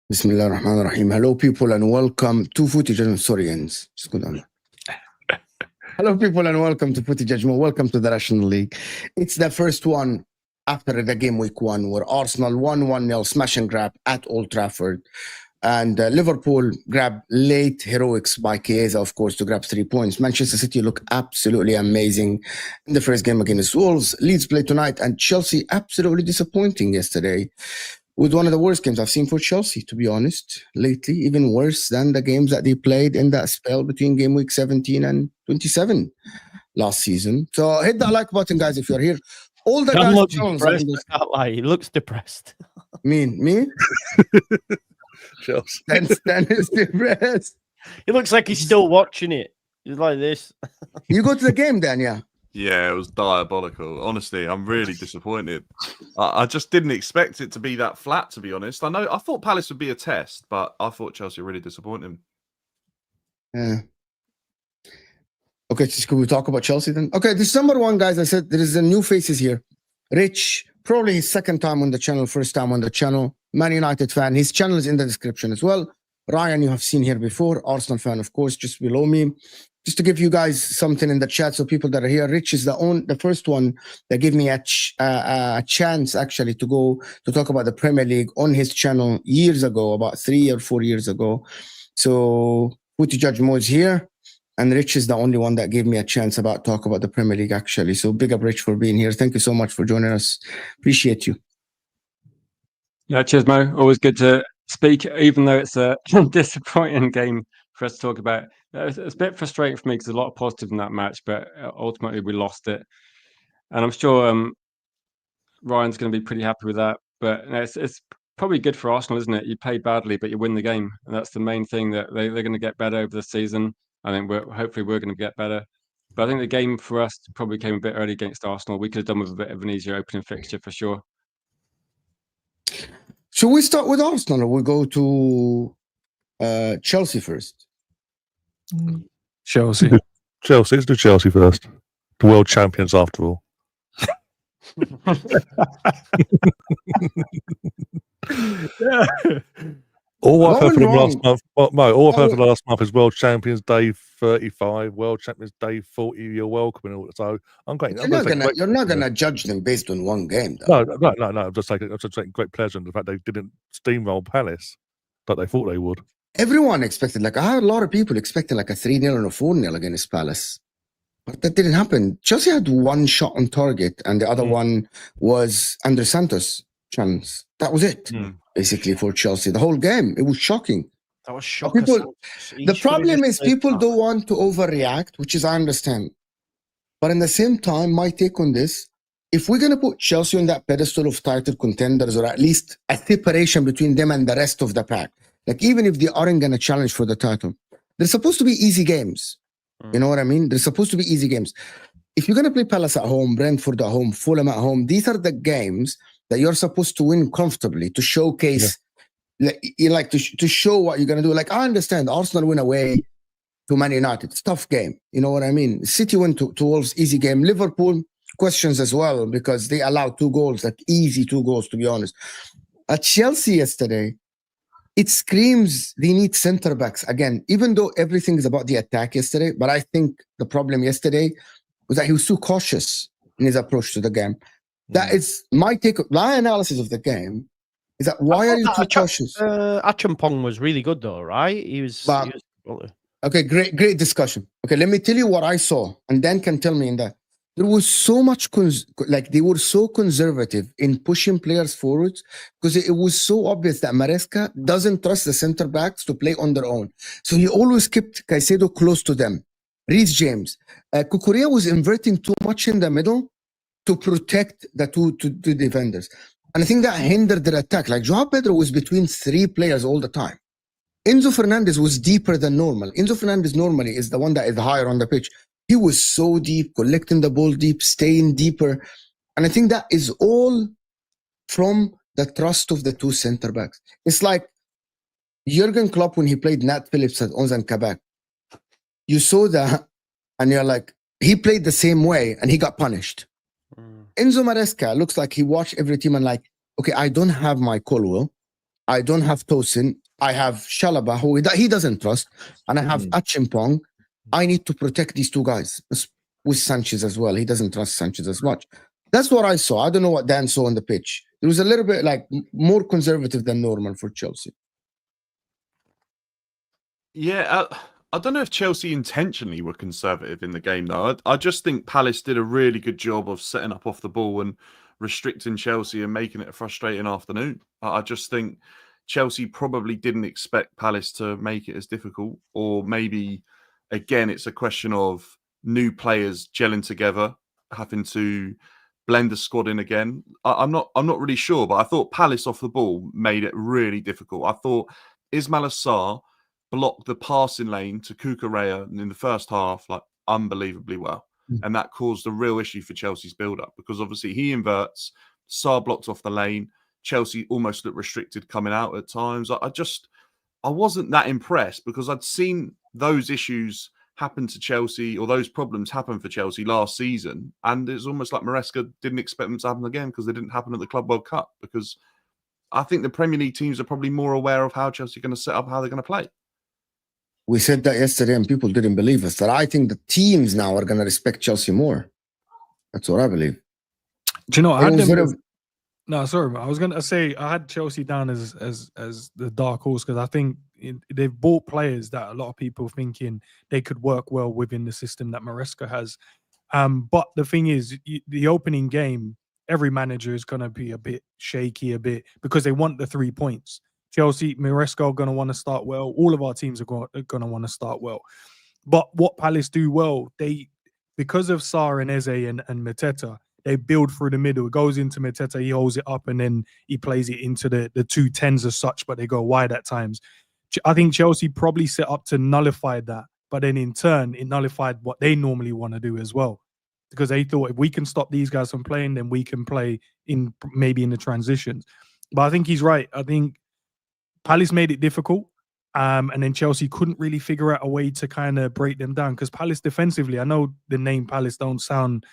Bismillah ar-Rahman ar-Rahim. Hello, people, and welcome to Footy Judgment. Sorry, Jens. Just go down. Hello, people, and welcome to Footy Judgment. Welcome to the National League. It's the first one after the game week 1 where Arsenal won 1-0 smash and grab at Old Trafford. And Liverpool grabbed late heroics by Chiesa, of course, to grab 3 points. Manchester City look absolutely amazing in the first game against Wolves. Leeds play tonight, and Chelsea absolutely disappointing yesterday with one of the worst games I've seen for Chelsea, to be honest, lately, even worse than the games that they played in that spell between game week 17 and 27 last season. So hit that like button, guys, if you're here. All the guys He looks depressed. Me? Chelsea. Stan is depressed. He looks like he's still watching it. He's like this. You go to the game, Dan, yeah? Yeah, it was diabolical. Honestly, I'm really disappointed. I just didn't expect it to be that flat, to be honest. I thought Palace would be a test, but I thought Chelsea were really disappointing. Yeah. Okay, so could we talk about Chelsea then? Okay, this number one, guys, I said there is a new faces here. Rich, probably his second time on the channel, first time on the channel. Man United fan. His channel is in the description as well. Ryan, you have seen here before. Arsenal fan, of course, just below me. Just to give you guys something in the chat, so people that are here, Rich is the first one that gave me a chance actually to go to talk about the Premier League on his channel years ago, about 3 or 4 years ago. So Footy Judge Mo is here, and Rich is the only one that gave me a chance about talk about the Premier League actually. So big up Rich for being here. Thank you so much for joining us. Appreciate you. Yeah, cheers, Mo. Always good to speak, even though it's a disappointing game for us to talk about. It's a bit frustrating for me because there's a lot of positive in that match, but ultimately we lost it. And I'm sure Ryan's going to be pretty happy with that. But it's probably good for Arsenal, isn't it? You play badly, but you win the game. And that's the main thing, that they're going to get better over the season. I think hopefully we're going to get better. But I think the game for us probably came a bit early against Arsenal. We could have done with a bit of an easier opening fixture for sure. Should we start with Arsenal or we go to Chelsea first? Chelsea. Let's do Chelsea first. The world champions, after all. All I've heard for the last month, Mo, all I've heard for the last month is World Champions Day 35, World Champions Day 40. You're welcome, and all. So I'm great. You're not gonna judge them based on one game, though. No. I'm just taking great pleasure in the fact they didn't steamroll Palace, but they thought they would. Everyone expected, I had a lot of people expecting a 3-0 and a 4-0 against Palace. But that didn't happen. Chelsea had one shot on target, and the other one was Andre Santos' chance. That was it, basically, for Chelsea. The whole game, it was shocking. That was shocking. The problem is people don't want to overreact, which is I understand. But in the same time, my take on this, if we're going to put Chelsea on that pedestal of title contenders, or at least a separation between them and the rest of the pack, like even if they aren't going to challenge for the title, there's supposed to be easy games. You know what I mean? There's supposed to be easy games. If you're going to play Palace at home, Brentford at home, Fulham at home, these are the games that you're supposed to win comfortably to showcase, to show what you're going to do. Like, I understand Arsenal win away to Man United. It's a tough game. You know what I mean? City went to Wolves, easy game. Liverpool, questions as well, because they allowed 2 goals, like easy 2 goals, to be honest. At Chelsea yesterday, it screams they need center backs again, even though everything is about the attack yesterday. But I think the problem yesterday was that he was too cautious in his approach to the game. That is my take. My analysis of the game is that why are you too cautious? Achampong was really good though, right? He was okay, great discussion. Okay, let me tell you what I saw, and Dan can tell me in that. There was so much, they were so conservative in pushing players forwards because it was so obvious that Maresca doesn't trust the center backs to play on their own. So he always kept Caicedo close to them. Reece James. Cucurella was inverting too much in the middle to protect the two defenders. And I think that hindered their attack. Like Joao Pedro was between 3 players all the time. Enzo Fernandez was deeper than normal. Enzo Fernandez normally is the one that is higher on the pitch. He was so deep, collecting the ball deep, staying deeper. And I think that is all from the trust of the 2 center backs. It's like Jurgen Klopp when he played Nat Phillips at Ons and Kabak. You saw that and you're like, he played the same way and he got punished. Enzo Maresca looks like he watched every team and like, okay, I don't have my Colwell. I don't have Tosin. I have Shalaba, who he doesn't trust. And I have Achimpong. I need to protect these 2 guys with Sanchez as well. He doesn't trust Sanchez as much. That's what I saw. I don't know what Dan saw on the pitch. It was a little bit like more conservative than normal for Chelsea. Yeah, I don't know if Chelsea intentionally were conservative in the game, though. I just think Palace did a really good job of setting up off the ball and restricting Chelsea and making it a frustrating afternoon. I just think Chelsea probably didn't expect Palace to make it as difficult, or maybe... Again, it's a question of new players gelling together, having to blend the squad in again. I'm not really sure, but I thought Palace off the ball made it really difficult. I thought Ismail Assar blocked the passing lane to Cucurella in the first half like unbelievably well, and that caused a real issue for Chelsea's build-up because obviously he inverts, Sarr blocked off the lane, Chelsea almost looked restricted coming out at times. I wasn't that impressed because I'd seen those issues happen to Chelsea, or those problems happen for Chelsea last season. And it's almost like Maresca didn't expect them to happen again because they didn't happen at the Club World Cup. Because I think the Premier League teams are probably more aware of how Chelsea are going to set up, how they're going to play. We said that yesterday and people didn't believe us. That I think the teams now are going to respect Chelsea more. That's what I believe. Do you know, no, sorry, I was going to say I had Chelsea down as the dark horse because I think they've bought players that a lot of people thinking they could work well within the system that Maresca has. But the thing is, the opening game, every manager is going to be a bit shaky, because they want the 3 points. Chelsea, Maresca are going to want to start well. All of our teams are going to want to start well. But what Palace do well, because of Sarr and Eze and Mateta, they build through the middle. It goes into Mateta, he holds it up, and then he plays it into the 2 10s as such, but they go wide at times. I think Chelsea probably set up to nullify that, but then in turn, it nullified what they normally want to do as well. Because they thought if we can stop these guys from playing, then we can play maybe in the transitions. But I think he's right. I think Palace made it difficult. And then Chelsea couldn't really figure out a way to kind of break them down. Because Palace defensively, I know the name Palace don't sound,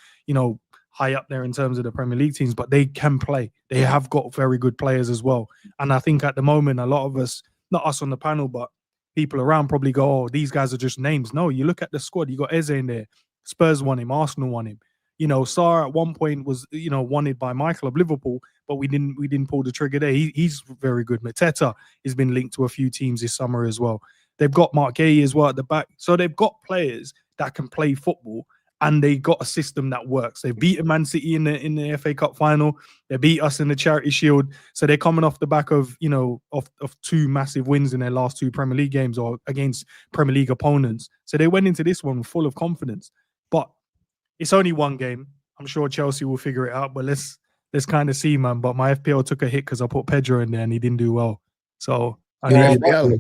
high up there in terms of the Premier League teams, but they can play. They have got very good players as well. And I think at the moment, a lot of us, not us on the panel, but people around probably go, oh, these guys are just names. No, you look at the squad, you got Eze in there. Spurs won him, Arsenal won him. Sarr at one point was, wanted by Michael of Liverpool, but we didn't pull the trigger there. He's very good. Mateta has been linked to a few teams this summer as well. They've got Mark Gay as well at the back. So they've got players that can play football. and they got a system that works. They beat Man City in the FA Cup final. They beat us in the Charity Shield. So they're coming off the back of, you know, of 2 massive wins in their last 2 Premier League games or against Premier League opponents. So they went into this one full of confidence. But it's only one game. I'm sure Chelsea will figure it out. But let's kind of see, man. But my FPL took a hit because I put Pedro in there and he didn't do well. So can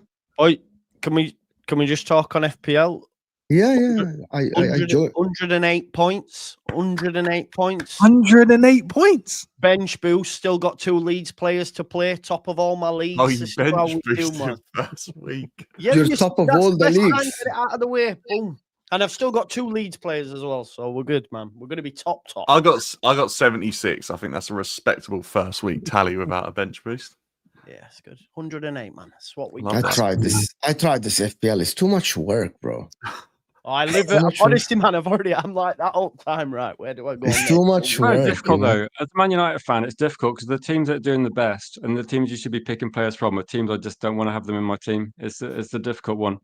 we just talk on FPL? Yeah. I 108 points. 108 points. 108 points. Bench boost. Still got 2 Leeds players to play. Top of all my leagues. Oh, you bench boosted first week. Yeah, you're top of all the leagues. Get it out of the way. Boom. And I've still got 2 Leeds players as well, so we're good, man. We're going to be top. I got 76. I think that's a respectable first week tally without a bench boost. Yeah, it's good. 108, man. That's what we. Love I that. tried this FPL. It's too much work, bro. I live it. Honestly, man, I'm like that all the time, right? Where do I go? It's too much work. It's difficult, though. As a Man United fan, it's difficult because the teams that are doing the best and the teams you should be picking players from are teams I just don't want to have them in my team. It's a difficult one.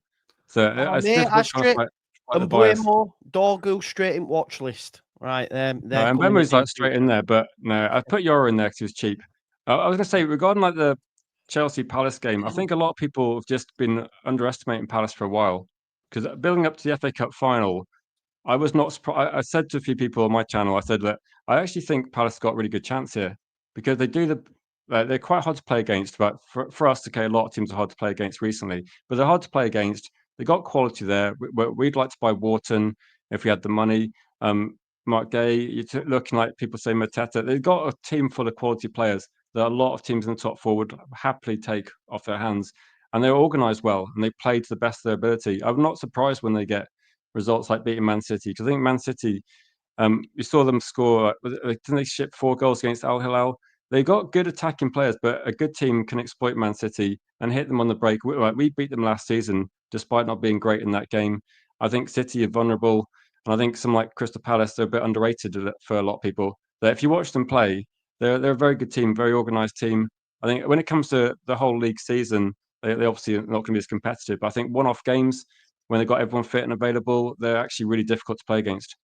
So it's difficult. Buemo, Dorgu straight in watch list, right? And Buemo's like straight in there, but no, I put Euro in there because he was cheap. I was going to say regarding like the Chelsea Palace game, I think a lot of people have just been underestimating Palace for a while because building up to the FA Cup final, I was not surprised. I said to a few people on my channel, I said that I actually think Palace got a really good chance here because they do they're quite hard to play against. But for us, okay, a lot of teams are hard to play against recently, but they're hard to play against. They got quality there. We'd like to buy Wharton if we had the money. Mark Gay, looking like people say Mateta. They've got a team full of quality players that a lot of teams in the top 4 would happily take off their hands. And they're organised well, and they play to the best of their ability. I'm not surprised when they get results like beating Man City, because I think Man City, you saw them score, didn't they ship 4 goals against Al Hilal? They got good attacking players, but a good team can exploit Man City and hit them on the break. We beat them last season, despite not being great in that game. I think City are vulnerable, and I think some like Crystal Palace, they're a bit underrated for a lot of people. But if you watch them play, they're a very good team, very organised team. I think when it comes to the whole league season, they obviously are not going to be as competitive. But I think one-off games, when they've got everyone fit and available, they're actually really difficult to play against.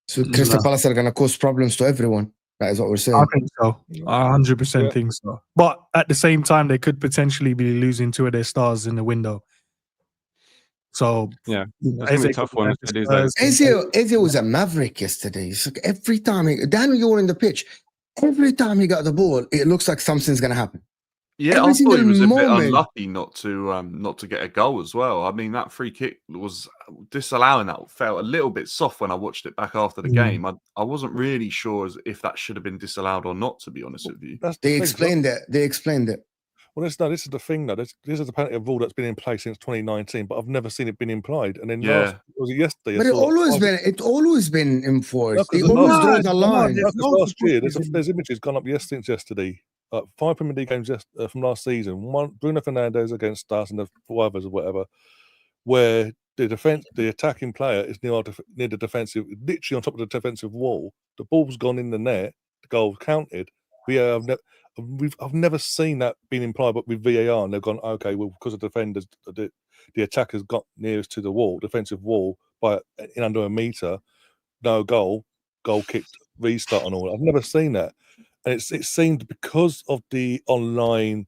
So Crystal Palace are going to cause problems to everyone. That is what we're saying. I think so. I 100% think so. But at the same time, they could potentially be losing 2 of their stars in the window. So yeah, it's gonna be a tough one. Eze was a maverick yesterday. It's like every time Dan, you were in the pitch. Every time he got the ball, it looks like something's going to happen. Yeah, I thought he was a bit unlucky not to get a goal as well. I mean, that free kick was disallowing that felt a little bit soft when I watched it back after the game. I wasn't really sure if that should have been disallowed or not, to be honest with you. They explained it. Well, this is the thing, though. This is apparently a rule that's been in place since 2019, but I've never seen it been implied. And then was it yesterday? But it's always been enforced. They always draw the line. Last year, there's images gone up since yesterday. 5 Premier League games from last season. One Bruno Fernandes against us and the 4 others or whatever, where the attacking player is near the defensive, literally on top of the defensive wall. The ball's gone in the net. The goal counted. I've never seen that being implied, but with VAR, and they've gone, okay, well, because the defenders, the attackers got nearest to the wall, defensive wall, in under a metre, no goal kicked, restart and all. I've never seen that. And it seemed because of the online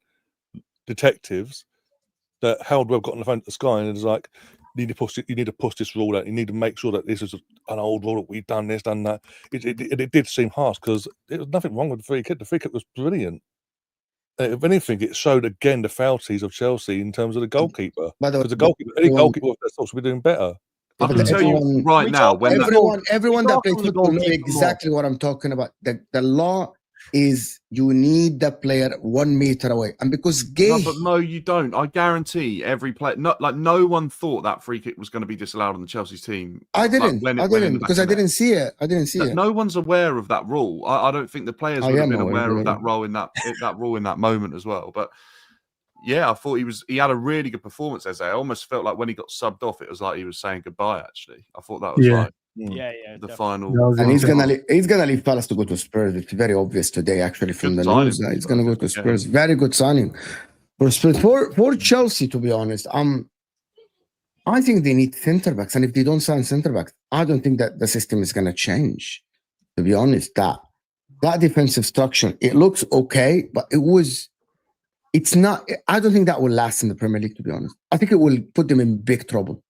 detectives that Howard Webb got on the phone to the Sky and it was like, you need to push this rule out. You need to make sure that this is an old rule that we've done this, done that. It did seem harsh because there was nothing wrong with the free kick. The free kick was brilliant. If anything, it showed again the faulties of Chelsea in terms of the goalkeeper. Because the goalkeeper, any goalkeeper was supposed to be doing better. I can tell you right now, everyone that plays football knows exactly what I'm talking about. The law is you need the player 1 meter away, and because no, you don't. I guarantee every player. No one thought that free kick was going to be disallowed on the Chelsea's team. I didn't because I didn't see it. No one's aware of that rule. I don't think the players would have been aware of that rule in that moment as well. But yeah, I thought he had a really good performance. As I almost felt like when he got subbed off, it was like he was saying goodbye. Actually, I thought that was right. Yeah, the final. And he's gonna leave Palace to go to Spurs. It's very obvious today, actually, from the news. He's gonna go to Spurs. Very good signing for Spurs. For Chelsea, to be honest, I think they need centre backs, and if they don't sign centre backs, I don't think that the system is going to change. To be honest, that defensive structure, it looks okay, but it's not. I don't think that will last in the Premier League. To be honest, I think it will put them in big trouble.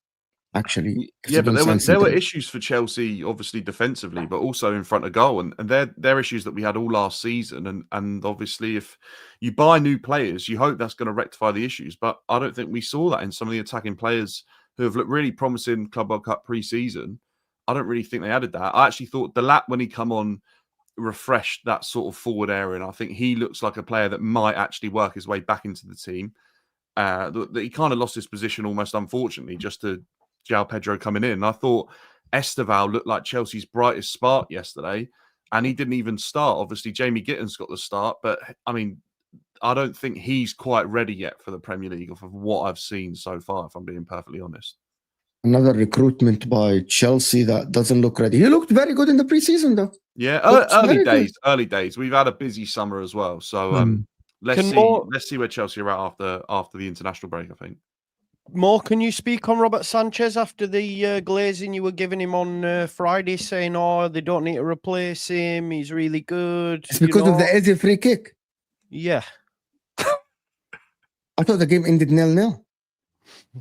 Actually, Yeah, but there were issues for Chelsea, obviously defensively, but also in front of goal, and they're issues that we had all last season. And obviously, if you buy new players, you hope that's going to rectify the issues. But I don't think we saw that in some of the attacking players who have looked really promising Club World Cup pre-season. I don't really think they added that. I actually thought Delap, when he come on, refreshed that sort of forward area, and I think he looks like a player that might actually work his way back into the team. That he kind of lost his position almost unfortunately just to João Pedro coming in. I thought Esteval looked like Chelsea's brightest spark yesterday, and he didn't even start. Obviously, Jamie Gitten's got the start, but I mean, I don't think he's quite ready yet for the Premier League of what I've seen so far, if I'm being perfectly honest. Another recruitment by Chelsea that doesn't look ready. He looked very good in the preseason, though. Yeah, early days. We've had a busy summer as well, so let's see where Chelsea are at after the international break, I think. More, can you speak on Robert Sanchez after the glazing you were giving him on Friday, saying, "Oh, they don't need to replace him. He's really good." It's because of the easy free kick. Yeah. I thought the game ended 0-0.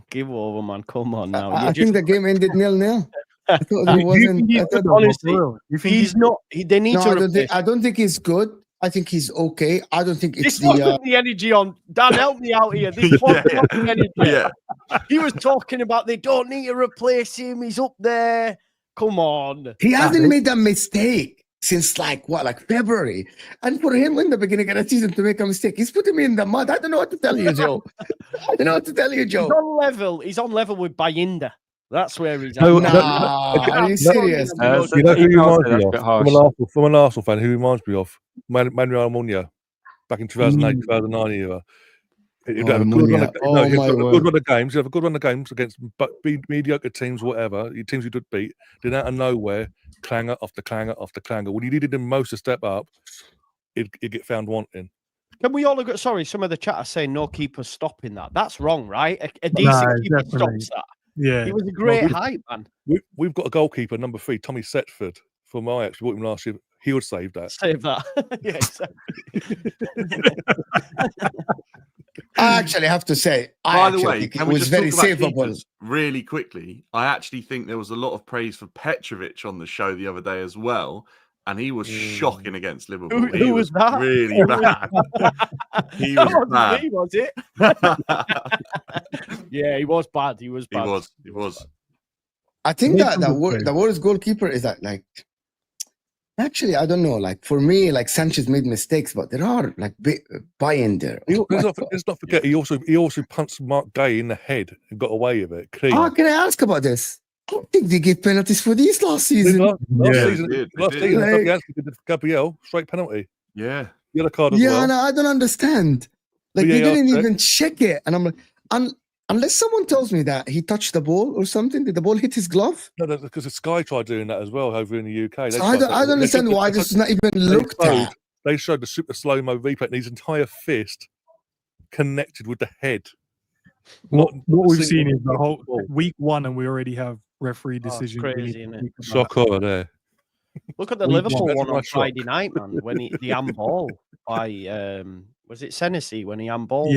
Give over, man. Come on now. I think the game ended 0-0. I thought it wasn't. Honestly, he's not. They need to. I don't think he's good. I think he's okay. I don't think it's this wasn't the energy on. Dan, help me out here. This wasn't the energy. Yeah. He was talking about they don't need to replace him. He's up there. Come on. He hasn't made a mistake since like February. And for him in the beginning of the season to make a mistake, he's putting me in the mud. I don't know what to tell you, Joe. I don't know what to tell you, Joe. He's on level with Bayinda. That's where he's at. Are you serious? You know who reminds me of? From an Arsenal fan, who reminds me of Manuel Almunia back in 2008, 2009 era. He'd have a good run of games. He'd have a good run of games against mediocre teams, whatever. Teams you did beat. Then out of nowhere, clanger after clanger after clanger. When you needed him most to step up, he'd get found wanting. Can we all agree? Sorry, some of the chat are saying no keeper stopping that. That's wrong, right? A decent keeper stops that. Yeah, he was a great hype, man. We've got a goalkeeper, number 3, Tommy Setford from Ajax. We bought him last year. He would save that. Save that. Yeah, exactly. I actually have to say, by the way, it was very savable. Really quickly, I actually think there was a lot of praise for Petrovic on the show the other day as well. And he was shocking against Liverpool. Who was that? Really bad. He was bad. Was it? Yeah, he was bad. He was bad. He was. I think the worst goalkeeper is that, like, actually, I don't know. Like, for me, like, Sanchez made mistakes, but there are, like, buy-in there. Let's not forget, he also punched Mark Gay in the head and got away with it. Clean. Can I ask about this? I don't think they gave penalties for these last season. Last season, Gabriel, straight penalty. Yeah. Yellow card as well. No, I don't understand. Like, they didn't even check it. And I'm like, unless someone tells me that he touched the ball or something, did the ball hit his glove? No, because the Sky tried doing that as well over in the UK. So I don't understand why this is not even looked at. They showed the super slow-mo replay, and his entire fist connected with the head. What we've seen is the whole week 1, and we already have referee decision. Crazy, isn't it? Shocker there. Look at the Liverpool one on Friday night, man. When the handball by was it Senesi when he handballed?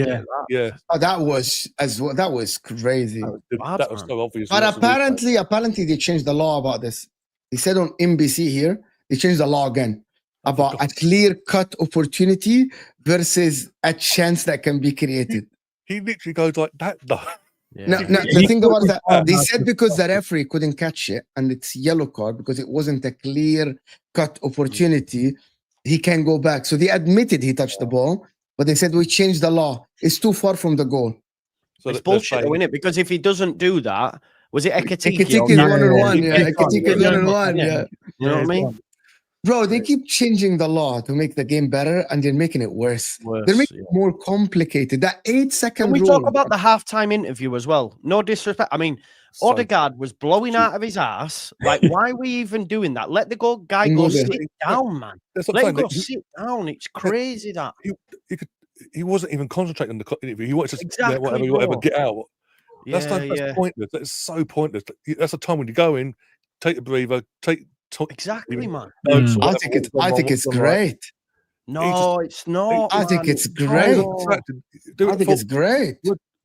Yeah. Oh, that was crazy. That was so obvious. But apparently they changed the law about this. They said on NBC here, they changed the law again about a clear-cut opportunity versus a chance that can be created. He literally goes like that, though. Yeah. No, the thing about that, they said because the referee couldn't catch it and it's yellow card because it wasn't a clear-cut opportunity, he can go back. So they admitted he touched the ball, but they said we changed the law. It's too far from the goal. So it's bullshit, though, isn't it? Because if he doesn't do that, was it Ekatike? Ekatike is 1-on-1, yeah. Ekatike is 1-on-1, yeah. You know what I mean? Bro, they keep changing the law to make the game better, and they're making it worse. They're making it more complicated. That 8-second rule. Can we talk about the halftime interview as well? No disrespect. I mean, Odeegard was blowing out of his ass. Like, why are we even doing that? Let the guy go sit down, man. Let him go sit down. It's crazy that. He wasn't even concentrating on the interview. He wanted to whatever get out. That's pointless. That's so pointless. That's a time when you go in, take a breather, exactly, man. Notes I think it's great. No, it's not. I think it's great. I think it's great.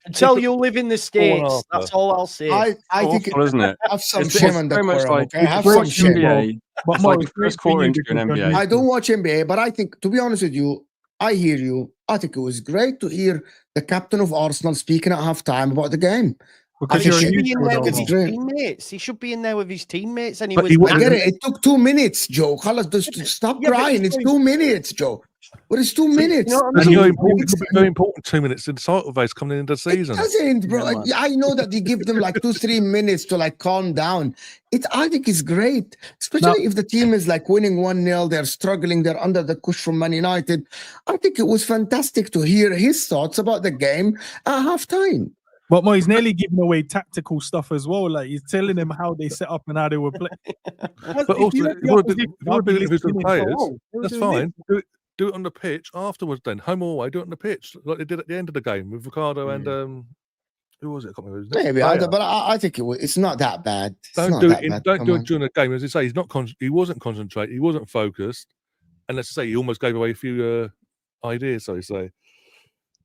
Until you live in the States, that's all I'll say. I think awful, isn't it? Have some shame on the quorum, like, okay? Have some shame. NBA, but like the first quarter into an NBA. I don't watch NBA, but I think, to be honest with you, I hear you. I think it was great to hear the captain of Arsenal speaking at halftime about the game. Because he should be in there with his teammates. He should be in there with his teammates. And I get it. It took 2 minutes, Joe. Stop crying. It's 2 minutes, Joe. But it's 2 minutes. You know what I mean? It's very important 2 minutes in the title race coming into the season. It doesn't, bro. I know that they give them like 2-3 minutes to like calm down. I think it's great, especially if the team is like winning 1-0. They're struggling. They're under the push from Man United. I think it was fantastic to hear his thoughts about the game at halftime. But Mo, he's nearly giving away tactical stuff as well. Like he's telling them how they set up and how they were playing. But also, if you want to be individual players, that's fine. Do it on the pitch afterwards. Then home or away, do it on the pitch like they did at the end of the game with Ricardo and who was it? I can't remember. Maybe, but I think it's not that bad. Don't do it during the game. As you say, he wasn't concentrating. He wasn't focused, and let's say he almost gave away a few ideas. So you say.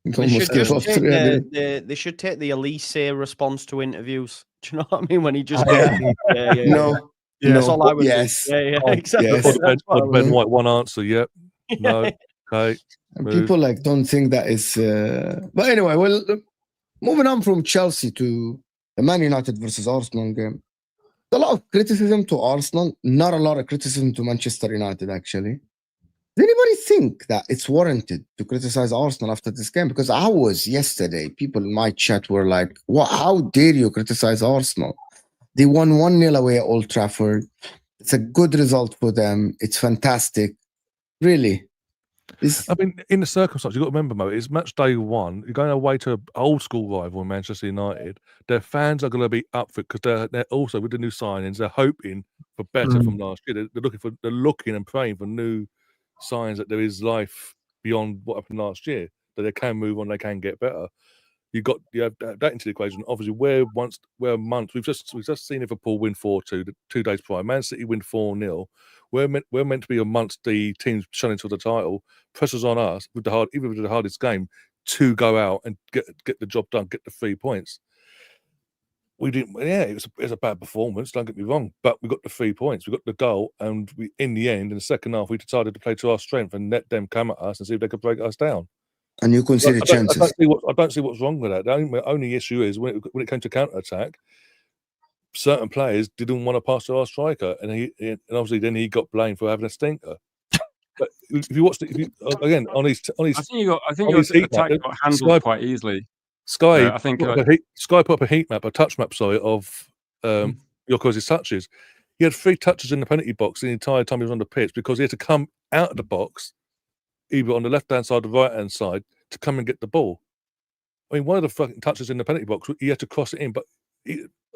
They should take the Elise response to interviews. Do you know what I mean? When he just no, that's all I would do. Exactly. Or Ben White, one answer. Yep. No. Okay. And people don't think that is. But anyway, well, moving on from Chelsea to the Man United versus Arsenal game. A lot of criticism to Arsenal, not a lot of criticism to Manchester United, actually. Does anybody think that it's warranted to criticize Arsenal after this game? Because I was yesterday, people in my chat were like, "What? How dare you criticize Arsenal? They won 1-0 away at Old Trafford. It's a good result for them. It's fantastic." Really? I mean, in the circumstances, you've got to remember, Mo, it's match day 1. You're going away to an old school rival in Manchester United. Their fans are going to be up for it because they're also, with the new signings, they're hoping for better from last year. They're looking and praying for new signs that there is life beyond what happened last year, that they can move on, they can get better. You have that into the equation. Obviously, we're a month. We've just seen Liverpool win 4-2 2 days prior. Man City win 4-0. We're meant to be amongst the teams shunning to the title. Pressure's on us even with the hardest game to go out and get the job done, get the 3 points. We didn't. Yeah, it was a bad performance. Don't get me wrong, but we got the 3 points. We got the goal, and in the end, in the second half, we decided to play to our strength and let them come at us and see if they could break us down. And you consider chances. I don't see what's wrong with that. The only issue is when it came to counter attack, certain players didn't want to pass to our striker, and obviously then he got blamed for having a stinker. But if you watch again on his, I think your attack got handled quite easily. Sky put up a heat map, a touch map, of Yokoz's touches. He had 3 touches in the penalty box the entire time he was on the pitch because he had to come out of the box, either on the left-hand side or the right-hand side, to come and get the ball. I mean, one of the fucking touches in the penalty box, he had to cross it in. But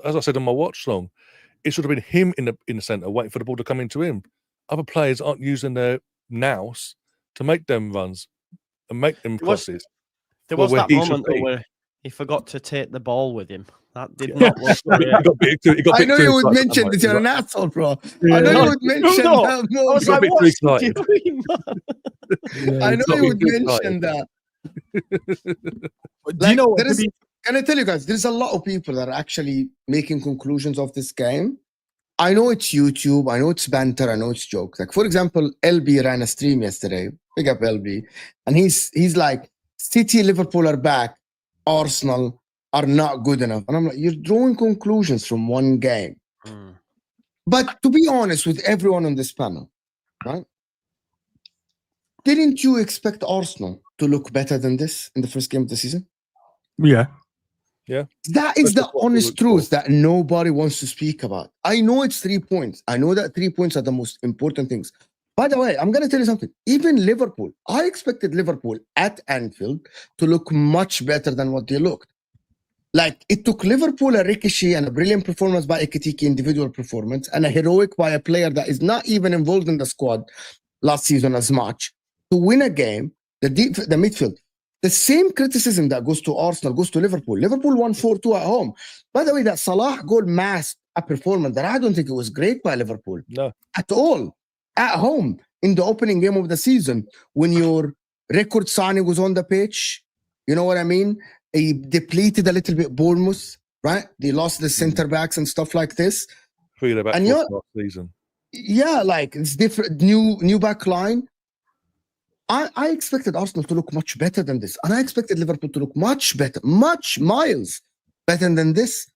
as I said on my watch long, it should have been him in the centre waiting for the ball to come into him. Other players aren't using their nous to make them runs and make them crosses. There was that moment though where he forgot to take the ball with him. That did not look good. I know you would mention that you're an asshole, bro. I know you would mention that. I was like, what's he doing, man? I know you would mention that. Do you know can I tell you guys, there's a lot of people that are actually making conclusions of this game. I know it's YouTube, I know it's banter, I know it's jokes. Like, for example, LB ran a stream yesterday. Big up LB. And he's like, City, Liverpool are back. Arsenal are not good enough. And I'm like, you're drawing conclusions from one game. But to be honest with everyone on this panel, right? Didn't you expect Arsenal to look better than this in the first game of the season? Yeah. That is the honest truth that nobody wants to speak about. I know it's 3 points. I know that 3 points are the most important things. By the way, I'm going to tell you something. Even Liverpool, I expected Liverpool at Anfield to look much better than what they looked. Like, it took Liverpool a ricochet and a brilliant performance by Ekitike, individual performance, and a heroic by a player that is not even involved in the squad last season as much, to win a game. The midfield. The same criticism that goes to Arsenal goes to Liverpool. Liverpool won 4-2 at home. By the way, that Salah goal masked a performance that I don't think it was great by Liverpool. No. At all. At home, in the opening game of the season, when your record signing was on the pitch, you know what I mean? He depleted a little bit Bournemouth, right? They lost the centre backs and stuff like this. 3 of the back And last season. Yeah, like it's different, new back line. I expected Arsenal to look much better than this. And I expected Liverpool to look much better, miles better than this.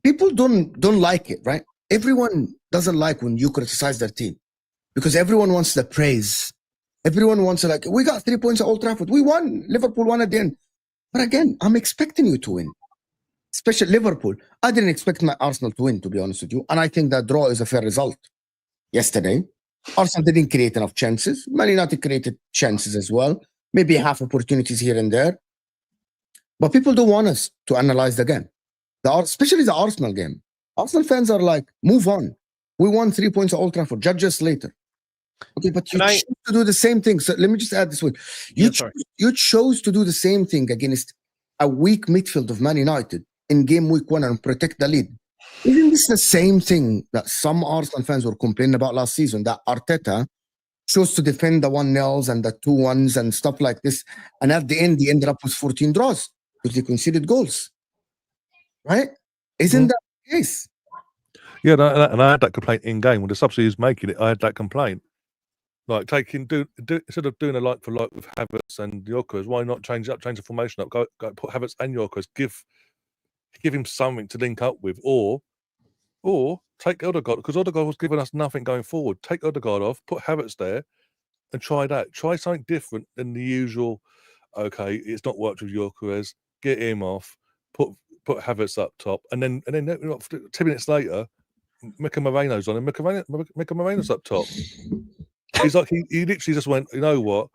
People don't like it, right? Everyone doesn't like when you criticize their team because everyone wants the praise. Everyone wants to like, we got 3 points at Old Trafford. We won. Liverpool won at the end. But again, I'm expecting you to win. Especially Liverpool. I didn't expect my Arsenal to win, to be honest with you. And I think that draw is a fair result. Yesterday, Arsenal didn't create enough chances. Man United created chances as well. Maybe half opportunities here and there. But people don't want us to analyze the game. Especially the Arsenal game. Arsenal fans are like, move on. We won 3 points at Old Trafford. Judge us later. Okay, but you chose to do the same thing. So let me just add this one. You chose to do the same thing against a weak midfield of Man United in game week 1 and protect the lead. Isn't this the same thing that some Arsenal fans were complaining about last season, that Arteta chose to defend the 1-0s and the 2-1s and stuff like this, and at the end, he ended up with 14 draws because they conceded goals, right? Isn't that the case? Yeah, and I had that complaint in game when the subsidy was making it. I had that complaint, like instead of doing a like for like with Havertz and Gyökeres, why not change the formation up? Go put Havertz and Gyökeres, give him something to link up with, or take Odeegard, because Odeegard was giving us nothing going forward. Take Odeegard off, put Havertz there, and try that. Try something different than the usual. Okay, it's not worked with Gyökeres. Get him off. Put Havertz up top, and then 10 minutes later, Mika Moreno's on, and Mika Moreno's up top. He's like he literally just went, you know what?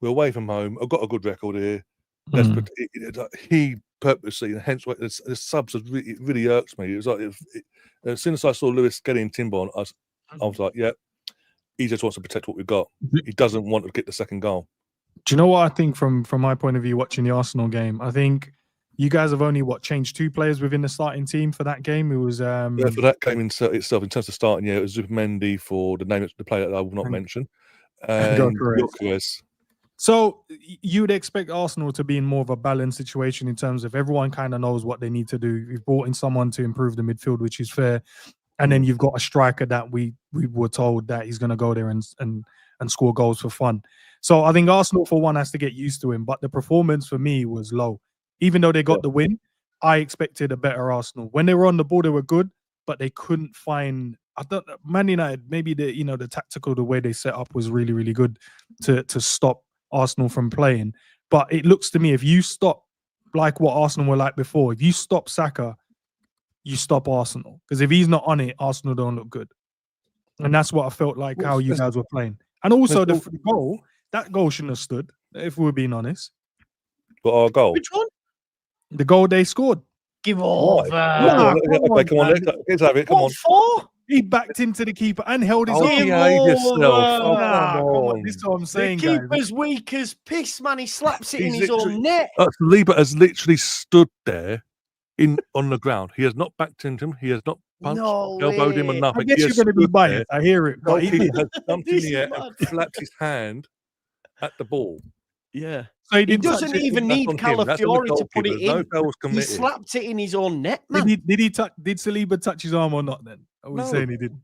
We're away from home. I've got a good record here. He purposely, and hence the subs really irks me. It was like as soon as I saw Lewis getting Timber on, I was like, yeah, he just wants to protect what we've got. He doesn't want to get the second goal. Do you know what I think from my point of view watching the Arsenal game? I think you guys have only changed 2 players within the starting team for that game. It was for that game itself in terms of starting. Yeah, it was Mendy for the name of the player that I will not mention, and Gyökeres. So you'd expect Arsenal to be in more of a balanced situation in terms of everyone kind of knows what they need to do. You've brought in someone to improve the midfield, which is fair, and then you've got a striker that we were told that he's going to go there and score goals for fun. So I think Arsenal, for one, has to get used to him. But the performance for me was low. Even though they got the win, I expected a better Arsenal. When they were on the ball, they were good, but they couldn't find. I thought Man United, maybe the tactical, the way they set up was really, really good to stop Arsenal from playing. But it looks to me, if you stop like what Arsenal were like before, if you stop Saka, you stop Arsenal. Because if he's not on it, Arsenal don't look good. And that's what I felt like how you guys were playing. And also the goal, that goal shouldn't have stood, if we're being honest. But our goal? Which one? The goal they scored. Give off. Come on, let's have it. Come on. For? He backed into the keeper and held his own. Come on. This is what I'm saying, the keeper's weak as piss, man. He slaps it in his own net. Lieber has literally stood there on the ground. He has not backed into him. He has not punched, elbowed him or nothing. I guess you're going to be biased. I hear it. But he has jumped in the air and flapped his hand at the ball. Yeah. So he doesn't even need Calafiori to put it in. He slapped it in his own net, man. Did Saliba touch his arm or not then? I was saying he did.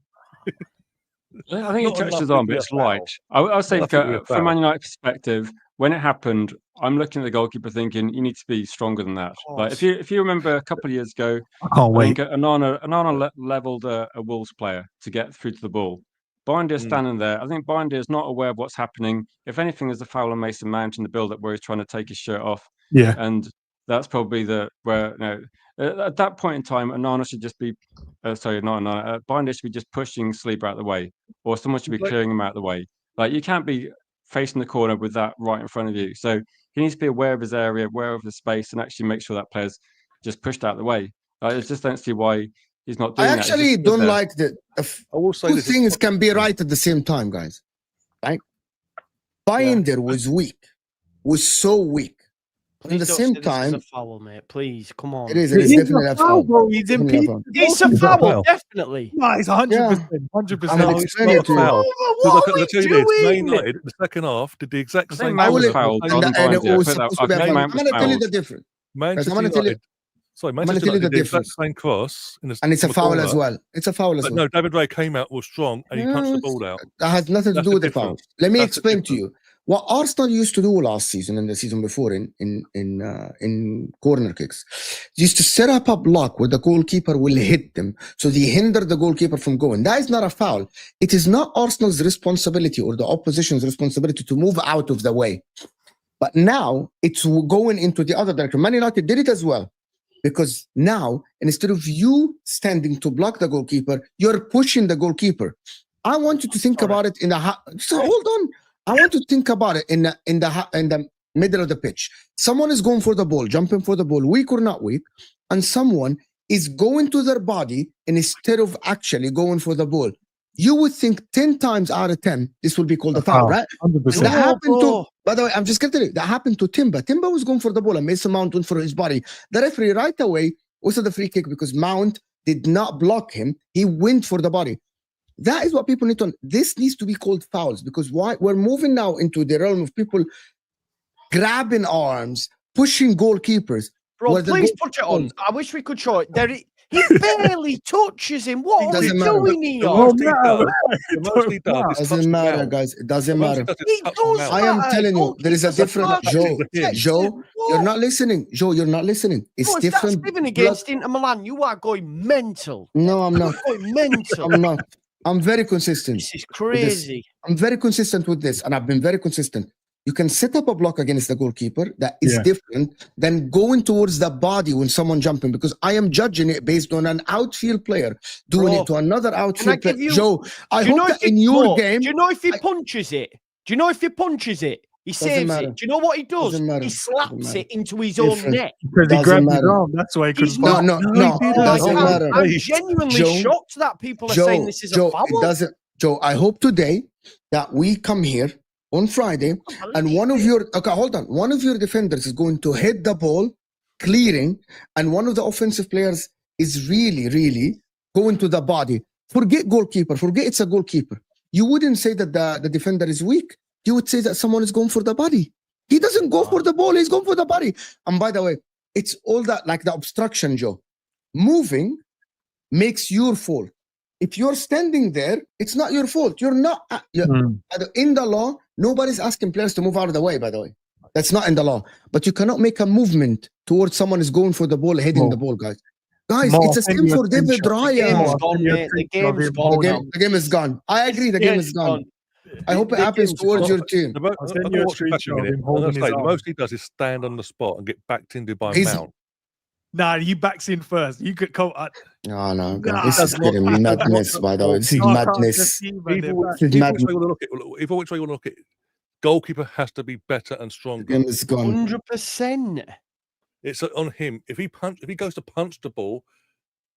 I think he touched his arm, but it's light. I'll say from Man United perspective, when it happened, I'm looking at the goalkeeper thinking, you need to be stronger than that. Like if you remember a couple of years ago, I can't wait. Onana leveled a Wolves player to get through to the ball. Binder's standing there. I think Binder is not aware of what's happening. If anything, there's a foul on Mason Mount in the build-up where he's trying to take his shirt off. Yeah. And that's probably at that point in time, Onana should just be, Binder should be just pushing Sleeper out of the way, or someone should be clearing him out of the way. Like, you can't be facing the corner with that right in front of you. So he needs to be aware of his area, aware of the space, and actually make sure that player's just pushed out of the way. I just don't see why he's not doing that. I actually don't like that. I will say two things can be right at the same time, guys. Right? Binder was weak, was so weak At the same time, this is a foul, mate. Please, come on. It is definitely a foul. Bro. He's impeded. It's a foul, definitely. No, it's 100%. 100%. I'm gonna explain it to you. What are we doing? United, the second half, did the exact same. I will. foul. I'm gonna tell you the difference. Manchester I'm gonna tell you. United. Sorry, Manchester United did the exact same cross, and it's a foul as well. It's a foul as well. No, David Ray came out, was strong, and he punched the ball out. That has nothing to do with the foul. Let me explain to you what Arsenal used to do last season and the season before in corner kicks. They used to set up a block where the goalkeeper will hit them, so they hinder the goalkeeper from going. That is not a foul. It is not Arsenal's responsibility or the opposition's responsibility to move out of the way. But now it's going into the other direction. Man United did it as well. Because now, instead of you standing to block the goalkeeper, you're pushing the goalkeeper. I want you to think about it in the hold on. I want you to think about it in the middle of the pitch. Someone is going for the ball, jumping for the ball, weak or not weak, and someone is going to their body instead of actually going for the ball. You would think 10 times out of 10 this will be called a foul, right? 100%. That happened to. By the way, I'm just going to tell you that happened to Timber. Timber was going for the ball and Mason Mount went for his body. The referee right away was the free kick because Mount did not block him. He went for the body. That is what people need to. This needs to be called fouls because why we're moving now into the realm of people grabbing arms, pushing goalkeepers. Bro, please put it on. I wish we could show it. He barely touches him. What are we doing here? It doesn't matter, guys. It doesn't matter. I am telling you, there is a different Joe, you're not listening. Joe, you're not listening. It's different. Even against Inter Milan, you are going mental. No, I'm not. Going mental. I'm not. I'm very consistent. This is crazy. I'm very consistent with this, and I've been very consistent. You can set up a block against the goalkeeper that is different than going towards the body when someone jumping, because I am judging it based on an outfield player doing it to another outfield player. Joe, I hope that in your game... Do you know if he punches it? Do you know if he punches it? He saves it. Do you know what he does? He slaps it into his own neck. Because he grabbed his arm. That's why he couldn't. No. Doesn't matter. I'm genuinely shocked that people are saying this is a foul. It doesn't. Joe, I hope today that we come here on Friday, and one of your defenders is going to hit the ball, clearing, and one of the offensive players is really going to the body. Forget goalkeeper. Forget it's a goalkeeper. You wouldn't say that the defender is weak. You would say that someone is going for the body. He doesn't go for the ball. He's going for the body. And by the way, it's all that like the obstruction, Joe. Moving makes your fault. If you're standing there, it's not your fault. You're not. In the law, nobody's asking players to move out of the way, by the way. That's not in the law. But you cannot make a movement towards someone who's going for the ball, hitting the ball, guys. Guys, it's the same for David Raya. The game is gone. I agree, the game is gone. I hope it happens towards your team. The most he does is stand on the spot and get backed into by Mount. Nah, he backs in first. You could come. No. This is getting madness, by the way. This is madness. Either which way you want to look at it, goalkeeper has to be better and stronger. The game is gone. 100%. It's on him. If he goes to punch the ball,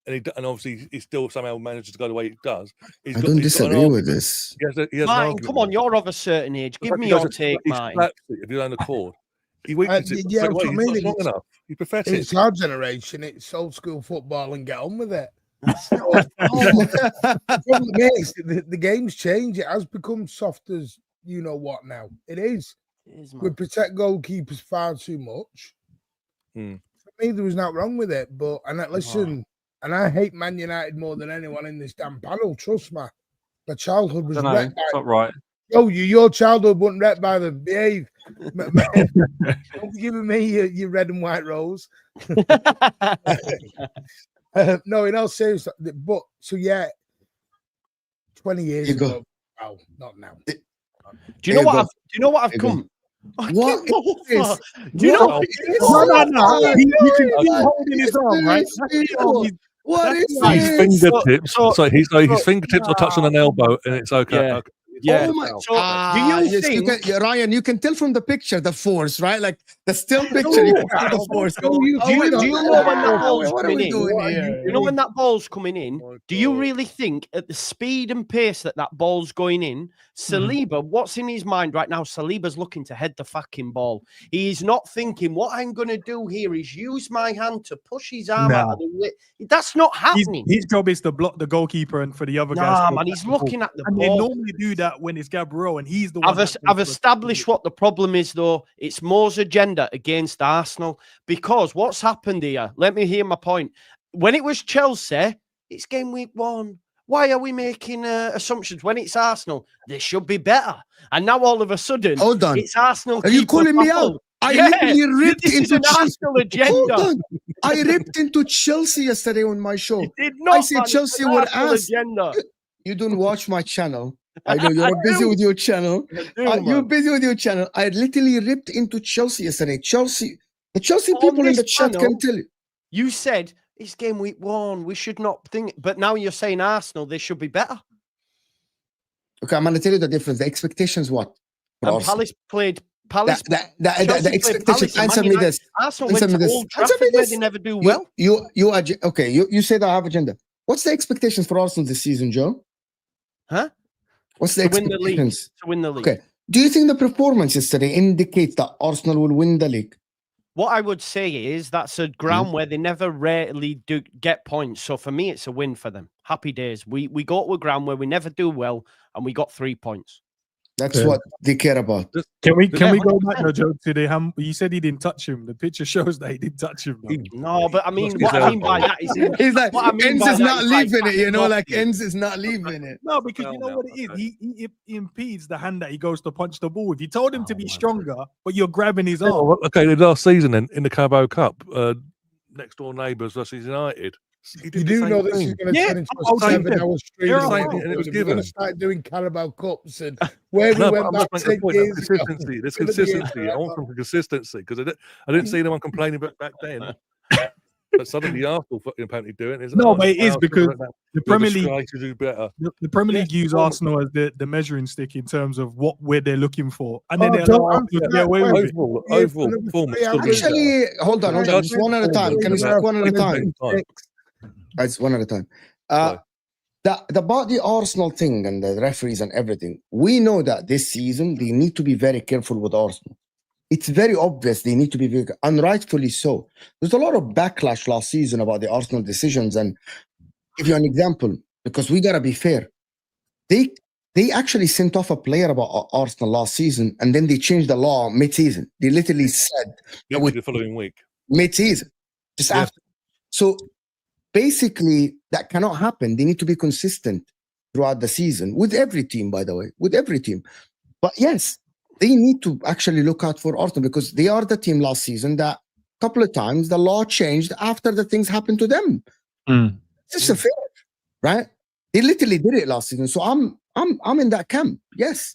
and obviously he still somehow manages to go the way he does. I don't disagree with this. Martin, come on, you're of a certain age. Give me your take, Martin. If you're on the court. He weakens it. Yeah, he's not strong enough. He's pathetic. It's our generation. It's old school football and get on with it. The game's changed. It has become soft as you know what now. It is. We protect goalkeepers far too much. For me, there was nothing wrong with it. But listen, and I hate Man United more than anyone in this damn panel. Trust me. My childhood was wrecked by. Not right. Oh, your childhood wasn't wrecked by the behave. Don't be giving me your red and white rose. No, in all seriousness, but so 20 years ago. Oh, not now. Do you know what I've come? What is this? Do you know? No. You can see him holding his arm, right? What is his fingertips? So his fingertips are touched on an elbow, and it's okay. Yeah. Yeah. Oh my! So, do you think Ryan? You can tell from the picture the force, right? Like the still picture, you can see the force. Do you know when that ball's What are coming we in? doing here? You know when that ball's coming in? Oh my Do you God. really think at the speed and pace that ball's going in, Saliba, what's in his mind right now? Saliba's looking to head the fucking ball. He's not thinking, what I'm going to do here is use my hand to push his arm out of the way. That's not happening. His job is to block the goalkeeper and for the other guys. Nah, man, he's looking at the and ball. they normally do that when it's Gabriel and he's the one. I've established what the problem is, though. It's Mo's agenda against Arsenal. Because what's happened here, let me hear my point. When it was Chelsea, it's game week 1. Why are we making assumptions? When it's Arsenal, they should be better. And now all of a sudden, Hold on. it's Arsenal. Are you calling me out? I literally ripped into Chelsea. Agenda. Hold on. I ripped into Chelsea yesterday on my show. You did not, I said Chelsea would ask. Agenda. You don't watch my channel. I know you're busy with your channel. You're busy with your channel. I literally ripped into Chelsea yesterday. The Chelsea people in the chat can tell you. You said it's game week 1. We should not think. But now you're saying Arsenal, they should be better. Okay, I'm going to tell you the difference. The expectations, what? And Palace played. Palace. The expectations. Answer me this. Arsenal went to Old Trafford where they never do well. You say that I have agenda. What's the expectations for Arsenal this season, Joe? Huh? What's the expectations? To win the league. Okay. Do you think the performance yesterday indicates that Arsenal will win the league? What I would say is that's a ground where they never rarely do get points. So for me, it's a win for them. Happy days. We go to a ground where we never do well, and we got 3 points. That's what they care about. Can we go back now, Joe, to the you said he didn't touch him. The picture shows that he didn't touch him. No, but I mean, what I mean by that is he's like, Enz is not leaving it, you know, like Enz is not leaving it. No, because you know what it is? He impedes the hand that he goes to punch the ball. If you told him to be stronger, but you're grabbing his arm. Well, okay, the last season then in the Carabao Cup, next door neighbours versus United. You do know this is going to turn into a 7-hour stream, and it was given. We're going to start doing Carabao Cups and where we went back 10 years ago. There's consistency. I want some consistency because I didn't see anyone complaining back then. But suddenly Arsenal apparently doing it. No, but it is because the Premier League to do better. The Premier League use Arsenal as the measuring stick in terms of where they're looking for, and then they allow Arsenal to get away with it. Overall performance. Actually, hold on, just one at a time. Can we speak one at a time? It's one at a time. About the Arsenal thing and the referees and everything, we know that this season they need to be very careful with Arsenal. It's very obvious they need to be very, and rightfully so. There's a lot of backlash last season about the Arsenal decisions, and give you an example because we gotta be fair. They actually sent off a player about Arsenal last season, and then they changed the law mid-season. They literally said the following week, mid-season, just after. So basically, that cannot happen. They need to be consistent throughout the season with every team, by the way, with every team. But yes, they need to actually look out for Arsenal because they are the team last season that a couple of times the law changed after the things happened to them. It's just a fair, right? They literally did it last season. So I'm in that camp. Yes.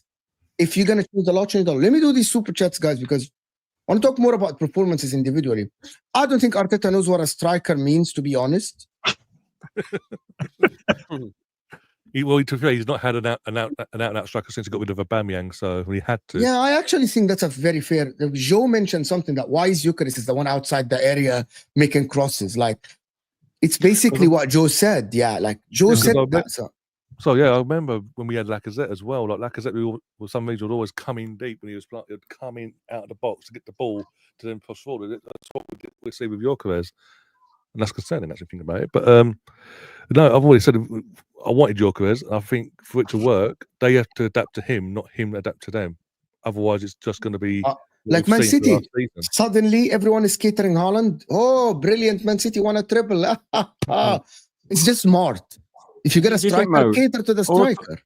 If you're gonna change the law, change the law. Let me do these super chats, guys, because I want to talk more about performances individually. I don't think Arteta knows what a striker means, to be honest. He's not had an out striker since he got rid of Aubameyang, so he had to. Yeah, I actually think that's a very fair. Joe mentioned something that why is Gyökeres is the one outside the area making crosses. Like, it's basically what Joe said. Yeah, like Joe said that. So yeah, I remember when we had Lacazette as well. Like Lacazette, for some reason, would always come in deep when he was playing. He'd come in out of the box to get the ball to then push forward. That's what we see with Gyökeres, and that's concerning actually thinking about it. But no, I've already said I wanted Gyökeres. I think for it to work, they have to adapt to him, not him adapt to them. Otherwise, it's just going to be like Man City. Suddenly, everyone is catering Haaland. Oh, brilliant! Man City won a triple. It's just smart. If you get a striker, cater to the striker.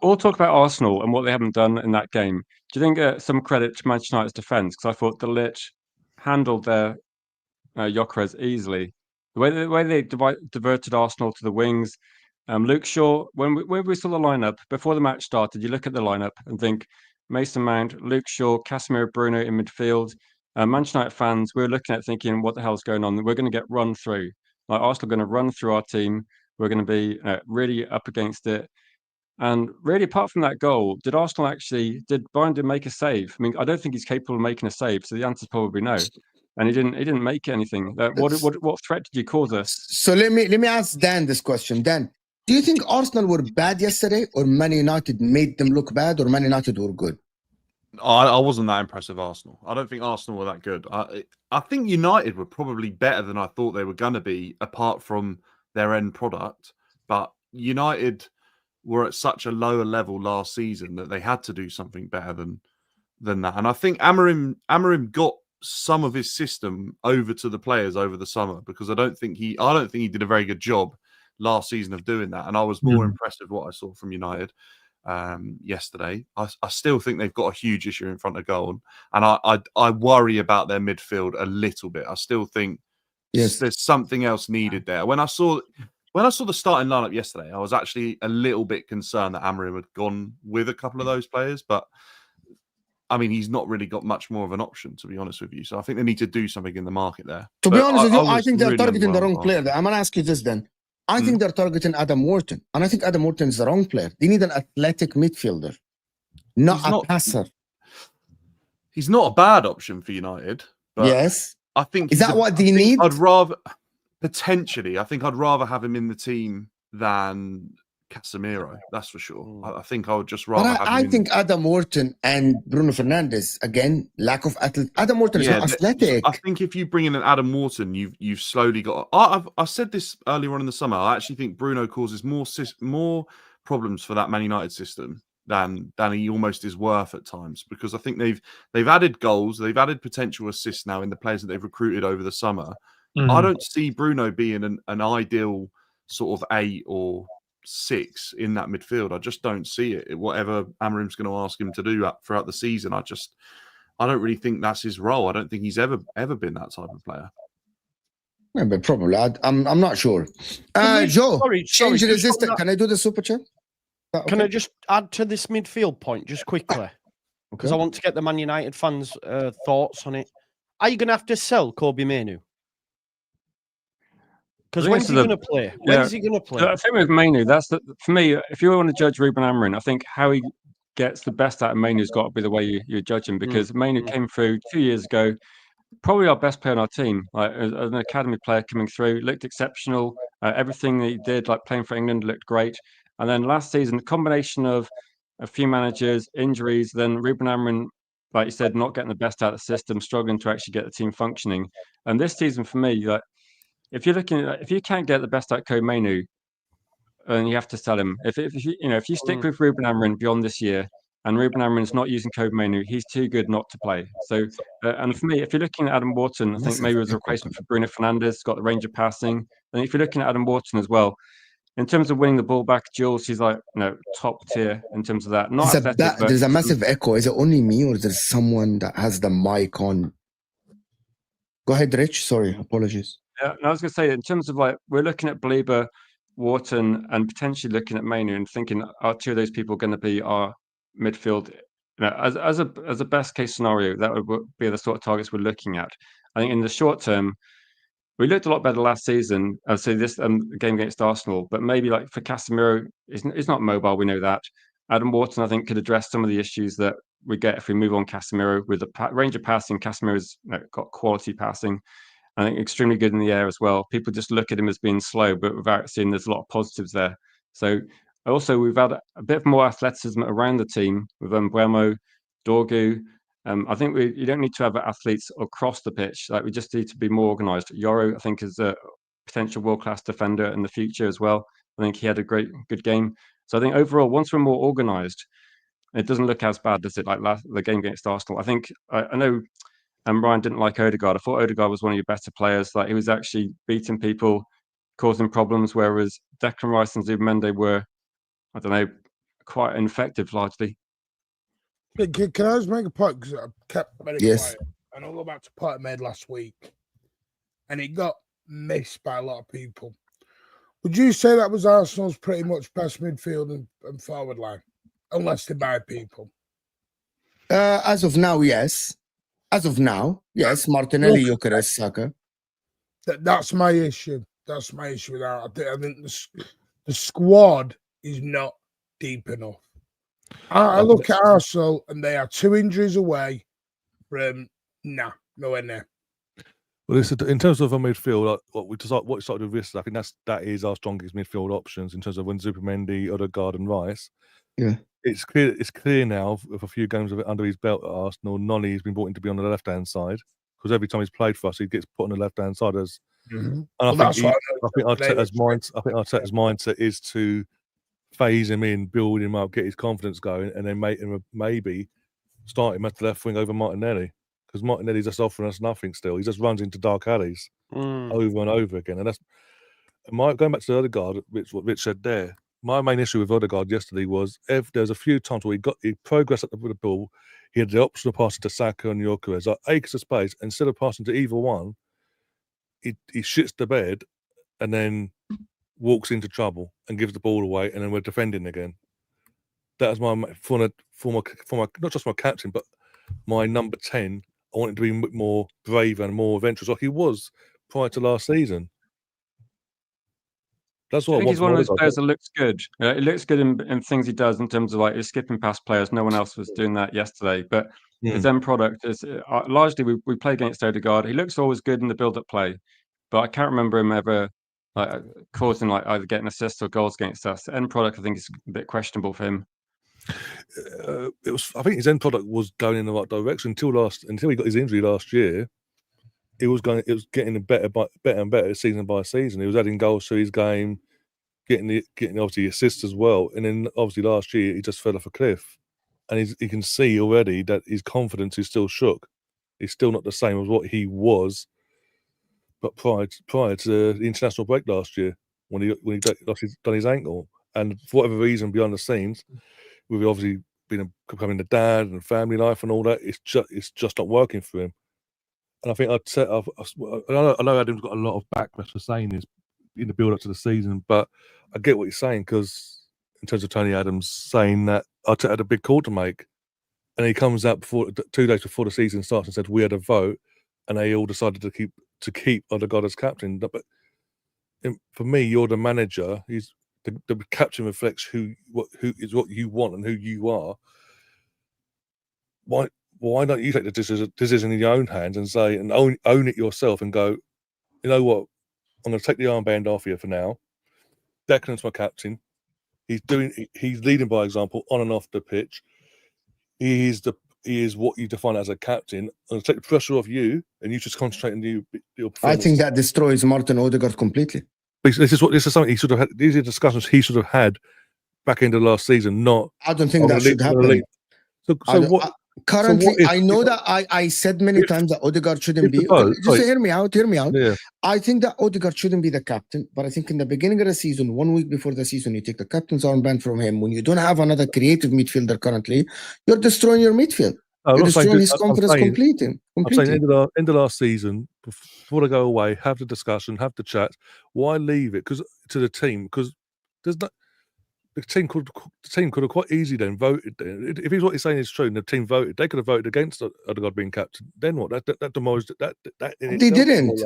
Or talk about Arsenal and what they haven't done in that game. Do you think some credit to Manchester United's defence? Because I thought De Ligt handled their Gyökeres easily. The way they diverted Arsenal to the wings. Luke Shaw, when we saw the lineup before the match started, you look at the lineup and think Mason Mount, Luke Shaw, Casemiro, Bruno in midfield. Manchester United fans, we're looking at thinking, what the hell's going on? We're going to get run through. Like Arsenal are going to run through our team. We're going to be really up against it. And really, apart from that goal, did Brian make a save? I mean, I don't think he's capable of making a save, so the answer is probably no. And he didn't make anything. What threat did you cause us? So let me ask Dan this question. Dan, do you think Arsenal were bad yesterday, or Man United made them look bad, or Man United were good? I wasn't that impressed with Arsenal. I don't think Arsenal were that good. I think United were probably better than I thought they were going to be, apart from their end product. But United were at such a lower level last season that they had to do something better than that. And I think Amorim got some of his system over to the players over the summer, because I don't think he did a very good job last season of doing that. And I was more impressed with what I saw from United yesterday. I still think they've got a huge issue in front of goal, and I worry about their midfield a little bit. I still think there's something else needed there. When I saw the starting lineup yesterday, I was actually a little bit concerned that Amorim had gone with a couple of those players, but I mean, he's not really got much more of an option, to be honest with you. So I think they need to do something in the market there. To be honest with you, I think they're targeting the wrong player. I'm going to ask you this then. I think they're targeting Adam Wharton, and I think Adam Wharton is the wrong player. They need an athletic midfielder, not a passer. He's not a bad option for United. But yes. I think is that what they need? I'd rather have him in the team than Casemiro. That's for sure. I think I would just rather. But I think Adam Wharton and Bruno Fernandes, again, lack of athletic. Adam Wharton is not athletic. I think if you bring in an Adam Wharton, you've slowly got. I said this earlier on in the summer. I actually think Bruno causes more problems for that Man United system than he almost is worth at times, because I think they've added goals, they've added potential assists now in the players that they've recruited over the summer. I don't see Bruno being an ideal sort of 8 or 6 in that midfield. I just don't see it. Whatever Amorim's going to ask him to do throughout the season, I don't really think that's his role. I don't think he's ever been that type of player. Yeah, but probably. I'm not sure. Joe, change resistant. Can I do the super chat? Okay? Can I just add to this midfield point just quickly? Because I want to get the Man United fans' thoughts on it. Are you going to have to sell Kobe Mainoo? Because when's he going to play? When's he going to play? I think with Mainoo, for me, if you want to judge Ruben Amorim, I think how he gets the best out of Mainoo's got to be the way you judge him, because Mainoo came through 2 years ago, probably our best player on our team, like as an academy player coming through, looked exceptional. Everything that he did, like playing for England, looked great. And then last season, a combination of a few managers, injuries, then Ruben Amorim, like you said, not getting the best out of the system, struggling to actually get the team functioning. And this season, for me, like, if you can't get the best out of Kobe Mainoo, and you have to sell him. If you stick with Ruben Amorim beyond this year, and Ruben Amorim's not using Kobe Mainoo, he's too good not to play. So, and for me, if you're looking at Adam Wharton, I think maybe as a replacement for Bruno Fernandes, got the range of passing. And if you're looking at Adam Wharton as well, in terms of winning the ball back duels, he's like top tier in terms of that. Not athletic, but there's a massive echo. Is it only me, or there's someone that has the mic on? Go ahead, Rich. Sorry, apologies. Yeah, I was going to say, in terms of like, we're looking at Belieber, Wharton, and potentially looking at Mainoo and thinking, are 2 of those people going to be our midfield? As a best case scenario, that would be the sort of targets we're looking at. I think in the short term, we looked a lot better last season. I'd say this game against Arsenal, but maybe like for Casemiro, he's not mobile. We know that. Adam Wharton, I think, could address some of the issues that we get if we move on Casemiro with the range of passing. Casemiro's got quality passing. I think extremely good in the air as well. People just look at him as being slow, but without seeing there's a lot of positives there. So also we've had a bit more athleticism around the team with Underwhelming, Dorgu. I think you don't need to have athletes across the pitch. Like, we just need to be more organised. Yoro, I think, is a potential world-class defender in the future as well. I think he had a good game. So I think overall, once we're more organised, it doesn't look as bad, does it? Like the game against Arsenal. I think I know. And Ryan didn't like Odeegard. I thought Odeegard was one of your better players. Like, he was actually beating people, causing problems, whereas Declan Rice and Zubimendi were, I don't know, quite ineffective largely. Can I just make a point? Because I kept very quiet. And I'll go back to the point I made last week. And it got missed by a lot of people. Would you say that was Arsenal's pretty much best midfield and forward line? Unless they buy people. As of now, yes. As of now, yes, Martinelli, Gyökeres, Saka. That's my issue. That's my issue with that. I think the squad is not deep enough. I look at Arsenal and they are 2 injuries away from nowhere near. Well, in terms of a midfield, what we started with this, I think that is our strongest midfield options in terms of when Zubimendi, Odeegard, and Rice. Yeah, it's clear now with a few games of it under his belt at Arsenal. Nolly has been brought in to be on the left hand side because every time he's played for us, he gets put on the left hand side as. And I think Arteta's mindset is to phase him in, build him up, get his confidence going, and then maybe start him at the left wing over Martinelli. Because Martinelli's just offering us nothing still. He just runs into dark alleys over and over again. And that's going back to the Odeegard, what Rich said there. My main issue with Odeegard yesterday was there's a few times where he progressed with the ball. He had the option of passing to Saka and Gyökeres, like acres of space. Instead of passing to either one, he shits the bed and then walks into trouble and gives the ball away, and then we're defending again. That was my for my not just my captain, but my number 10. I want him to be more brave and more adventurous, like he was prior to last season. That's what I think he's one of those players that looks good. It looks good in things he does in terms of like he's skipping past players. No one else was doing that yesterday. But his end product is largely we play against Odeegard. He looks always good in the build-up play, but I can't remember him ever causing like either getting assists or goals against us. The end product I think is a bit questionable for him. I think his end product was going in the right direction until he got his injury last year. It was getting better and better season by season. He was adding goals to his game, getting obviously assists as well. And then obviously last year he just fell off a cliff. And you can see already that his confidence is still shook. He's still not the same as what he was. But prior to the international break last year, when he done his ankle, and for whatever reason behind the scenes, we've obviously becoming the dad and family life and all that. It's just not working for him. And I think I know Adam's got a lot of backlash for saying this in the build up to the season, but I get what he's saying because in terms of Tony Adams saying that Arteta had a big call to make, and he comes out 2 days before the season starts and said we had a vote, and they all decided to keep Odeegard as captain. But for me, you're the manager. The captain reflects who is what you want and who you are. Why don't you take the decision in your own hands and say and own it yourself and go, you know what, I'm going to take the armband off you for now. Declan's my captain. He's leading by example on and off the pitch. He is what you define as a captain. I'm going to take the pressure off you, and you just concentrate on your performance. I think that destroys Martin Odeegard completely. This is something he should have had. These are discussions he should have had back into last season. I don't think that should happen. Currently, I know that I said many times that Odeegard shouldn't be. Just hear me out. Yeah. I think that Odeegard shouldn't be the captain, but I think in the beginning of the season, 1 week before the season, you take the captain's armband from him. When you don't have another creative midfielder currently, you're destroying your midfield. You're destroying his confidence completely. I'm saying end of last season, before they go away, have the discussion, have the chat. Why leave it to the team? Because there's not. The team could have quite easily then voted. If he's what he's saying is true, and the team voted, they could have voted against Odeegard being captain. Then what? That demolished that. They didn't.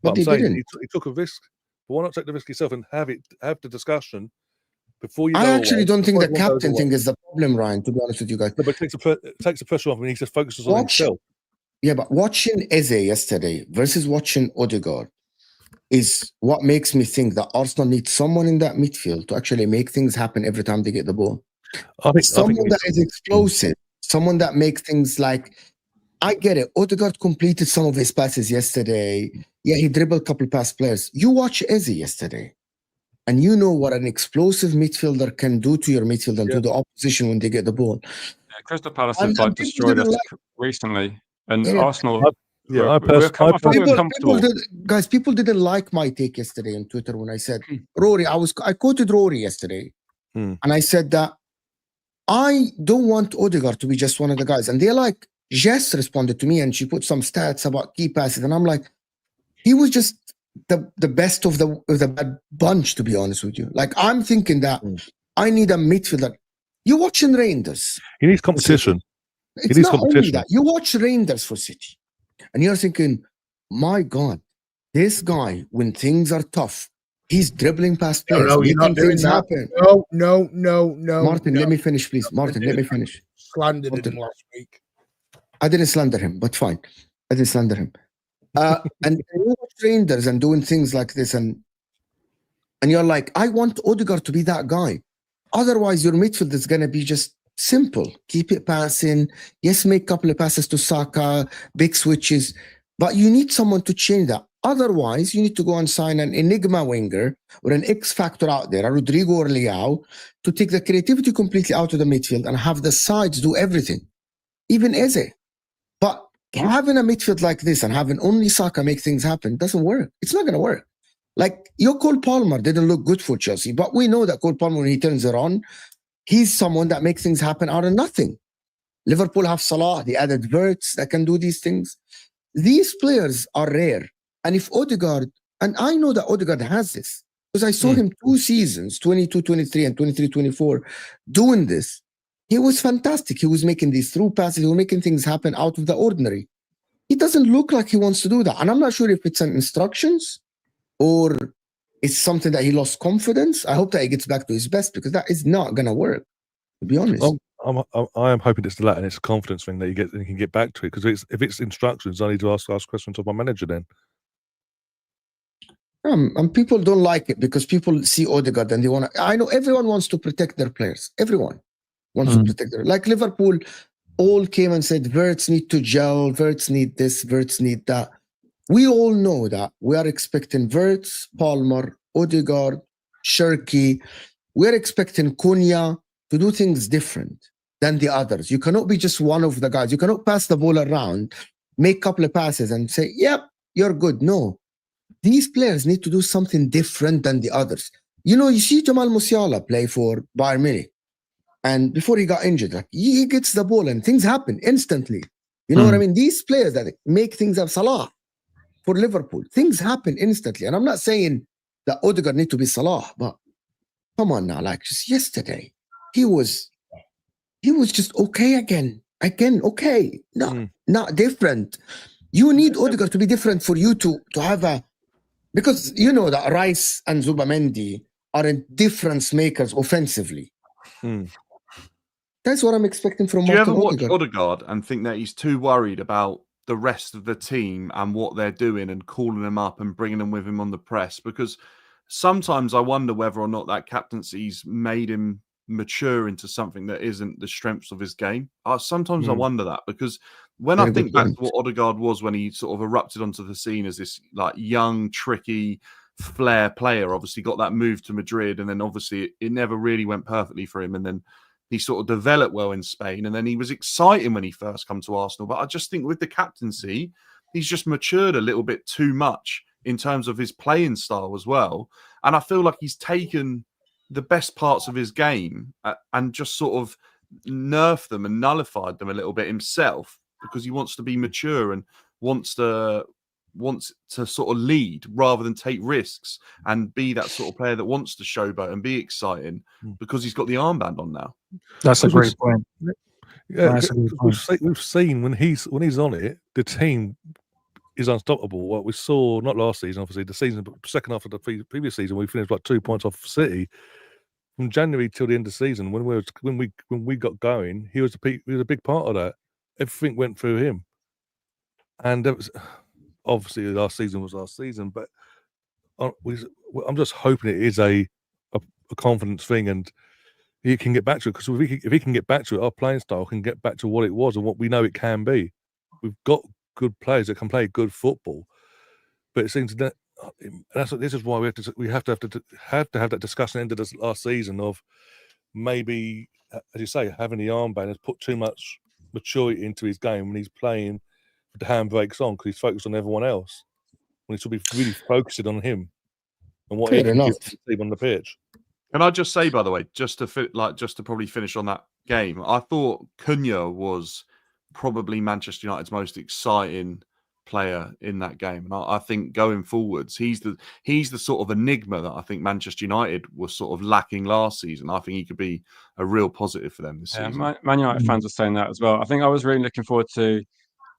He took a risk. But why not take the risk yourself and have the discussion before you? I actually don't think the captain thing is the problem, Ryan. To be honest with you guys, no, but it takes the pressure off, and he just focuses on himself. Yeah, but watching Eze yesterday versus watching Odeegard is what makes me think that Arsenal needs someone in that midfield to actually make things happen every time they get the ball. Someone that is explosive, someone that makes things like, I get it. Odeegard completed some of his passes yesterday. Yeah, he dribbled a couple past players. You watch Eze yesterday, and you know what an explosive midfielder can do to your midfield and to the opposition when they get the ball. Yeah, Crystal Palace has destroyed us recently, and Arsenal. People didn't like my take yesterday on Twitter when I said Rory. I quoted Rory yesterday, and I said that I don't want Odeegard to be just one of the guys. And they're like, Jess responded to me, and she put some stats about key passes, and I'm like, he was just the best of the bad bunch, to be honest with you. Like, I'm thinking that I need a midfielder. You're watching Rangers. He needs competition. It's not only that. You watch Rangers for City, and you're thinking, my God, this guy, when things are tough, He's dribbling past players, No, you're not making doing things that. happen. No. Martin, let me finish, please. Martin, let me finish. Slandered Martin. him last week. I didn't slander him, but fine. I didn't slander him. And you watch Rangers and doing things like this, and you're like, I want Odeegard to be that guy. Otherwise, your midfield is going to be just simple. Keep it passing. Yes, make a couple of passes to Saka, big switches. But you need someone to change that. Otherwise, you need to go and sign an enigma winger or an X factor out there, a Rodrigo or Leao, to take the creativity completely out of the midfield and have the sides do everything. Even Eze. But having a midfield like this and having only Saka make things happen doesn't work. It's not going to work. Like, your Cole Palmer didn't look good for Chelsea, but we know that Cole Palmer, when he turns it on, he's someone that makes things happen out of nothing. Liverpool have Salah, they added Wirtz that can do these things. These players are rare. And if Odeegard, and I know that Odeegard has this, because I saw him 2 seasons, 22-23 and 23-24, doing this. He was fantastic. He was making these through passes. He was making things happen out of the ordinary. He doesn't look like he wants to do that. And I'm not sure if it's an instructions or it's something that he lost confidence. I hope that he gets back to his best, because that is not going to work, to be honest. I am hoping it's the latter, and it's a confidence thing that he can get back to it. Because if it's instructions, I need to ask questions of my manager then. And people don't like it because people see Odeegard and they want to. I know everyone wants to protect their players. Everyone wants to protect their. Like Liverpool, all came and said, Wirtz need to gel, Wirtz need this, Wirtz need that. We all know that we are expecting Wirtz, Palmer, Odeegard, Shirky. We're expecting Cunha to do things different than the others. You cannot be just one of the guys. You cannot pass the ball around, make a couple of passes and say, yep, you're good. No. These players need to do something different than the others. You know, you see Jamal Musiala play for Bayern Munich, and before he got injured, like, he gets the ball and things happen instantly. You know what I mean? These players that make things up, Salah for Liverpool, things happen instantly. And I'm not saying that Odeegard need to be Salah, but come on now, like just yesterday, he was just okay again, okay, not different. You need Odeegard to be different for you to have a. Because you know that Rice and Zubamendi are difference makers offensively. That's what I'm expecting from Martin Odeegard. Odeegard. Do you ever watch Odeegard and think that he's too worried about the rest of the team and what they're doing and calling them up and bringing them with him on the press? Because sometimes I wonder whether or not that captaincy's made him mature into something that isn't the strengths of his game. Sometimes I wonder that, because when I think back to what Odeegard was when he sort of erupted onto the scene as this like young, tricky, flair player, obviously got that move to Madrid, and then obviously it never really went perfectly for him, and then he sort of developed well in Spain, and then he was exciting when he first come to Arsenal. But I just think with the captaincy, he's just matured a little bit too much in terms of his playing style as well. And I feel like he's taken the best parts of his game and just sort of nerfed them and nullified them a little bit himself, because he wants to be mature and wants to sort of lead rather than take risks and be that sort of player that wants to showboat and be exciting because he's got the armband on now. That's a great point. Yeah, we've seen when he's on it, the team is unstoppable. What we saw, not last season, obviously, the season, but second half of the previous season, we finished like 2 points off City. From January till the end of the season, when we got going, he was a big part of that. Everything went through him, and it was obviously last season was last season. But I'm just hoping it is a confidence thing, and he can get back to it. Because if he can get back to it, our playing style can get back to what it was and what we know it can be. We've got good players that can play good football, but it seems that this is why we have to have that discussion at the end of this last season of maybe, as you say, having the armband has put too much maturity into his game when he's playing with the handbrakes on, because he's focused on everyone else when he should be really focusing on him and what he can give to the team on the pitch. Can I just say, by the way, just to probably finish on that game, I thought Cunha was probably Manchester United's most exciting player in that game, and I think going forwards, he's the sort of enigma that I think Manchester United was sort of lacking last season. I think he could be a real positive for them this season. Man United fans are saying that as well. I think I was really looking forward to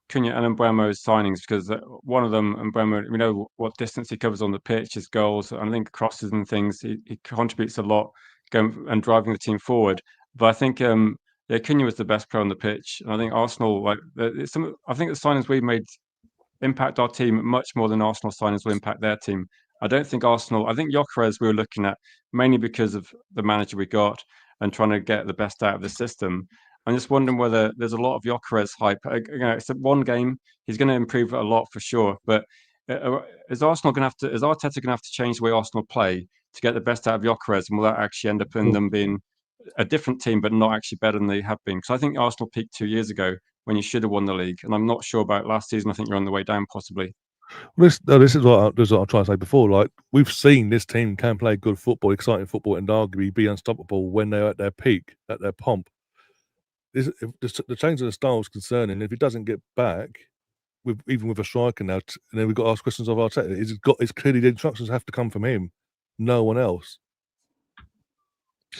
Cunha and Mbeumo's signings, because one of them, Mbeumo, we know what distance he covers on the pitch, his goals, and I think crosses and things. He contributes a lot going and driving the team forward. But I think Cunha was the best player on the pitch, and I think Arsenal, I think the signings we've made impact our team much more than Arsenal signings will impact their team. I think Gyökeres we were looking at mainly because of the manager we got and trying to get the best out of the system. I'm just wondering whether there's a lot of Gyökeres hype. It's one game. He's going to improve a lot for sure. But is Arteta going to have to change the way Arsenal play to get the best out of Gyökeres? And will that actually end up in them being a different team, but not actually better than they have been? Because I think Arsenal peaked 2 years ago when you should have won the league. And I'm not sure about last season. I think you're on the way down, possibly. This is what I'm trying to say before. Like, we've seen this team can play good football, exciting football, and arguably be unstoppable when they're at their peak, at their pomp. The change of the style is concerning. If he doesn't get back, even with a striker now, and then we've got to ask questions of Arteta. It's clearly the instructions have to come from him, no one else.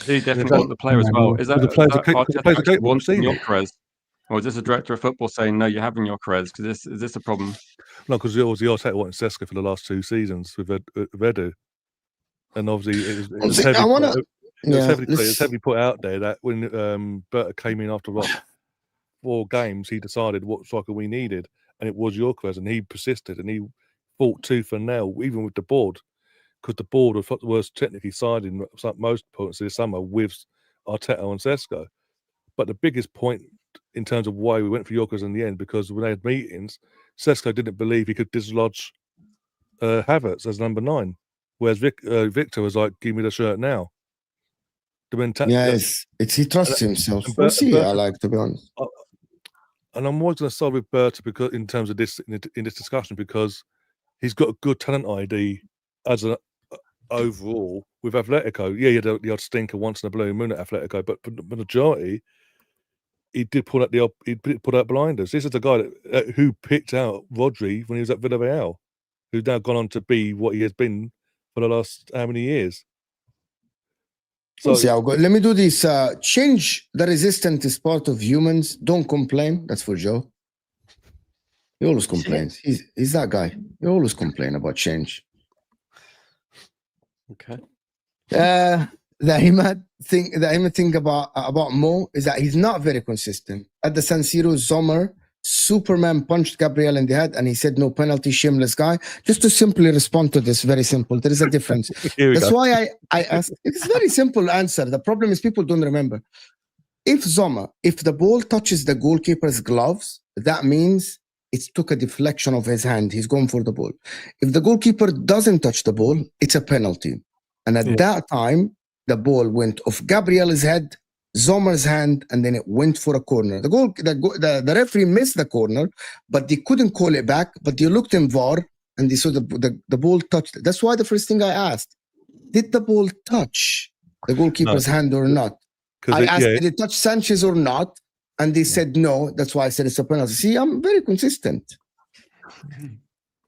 He definitely want the player as well. Is that Arteta wanting Gyökeres? Or is this a director of football saying, no, you're having Gyökeres? Because is this a problem? No, because it was the Arteta wanting Sesko for the last 2 seasons with Edu. And obviously it was heavily put out there that when Berta came in after 4 games, he decided what striker we needed, and it was Gyökeres, and he persisted, and he fought tooth and nail, even with the board, because the board was technically siding most points this summer with Arteta and Sesko. But the biggest point in terms of why we went for Gyökeres in the end, because when they had meetings, Sesko didn't believe he could dislodge Havertz as number 9, whereas Victor was like, "Give me the shirt now." He trusts himself. We'll see. I like, to be honest. And I'm always going to side with Berta because in terms of this in this discussion, because he's got a good talent ID as an overall with Atletico. Yeah, he had the odd stinker once in a blue moon at Atletico, but for the majority, he did pull out blinders. This is the guy who picked out Rodri when he was at Villarreal, who's now gone on to be what he has been for the last how many years. So let me do this. Change the resistant is part of humans. Don't complain. That's for Joe. He always complains. He's that guy. He always complain about change. Okay. The Ahmed thing about Mo is that he's not very consistent. At the San Siro, Sommer, Superman punched Gabriel in the head and he said no penalty, shameless guy. Just to simply respond to this, very simple. There is a difference. That's why I asked. It's a very simple answer. The problem is people don't remember. If the ball touches the goalkeeper's gloves, that means it took a deflection of his hand. He's going for the ball. If the goalkeeper doesn't touch the ball, it's a penalty. And at that time, the ball went off Gabriel's head, Sommer's hand, and then it went for a corner. The referee missed the corner, but they couldn't call it back. But they looked in VAR and they saw the ball touched. That's why the first thing I asked, did the ball touch the goalkeeper's hand or not? I asked, did it touch Sanchez or not? And they said no. That's why I said it's a penalty. See, I'm very consistent.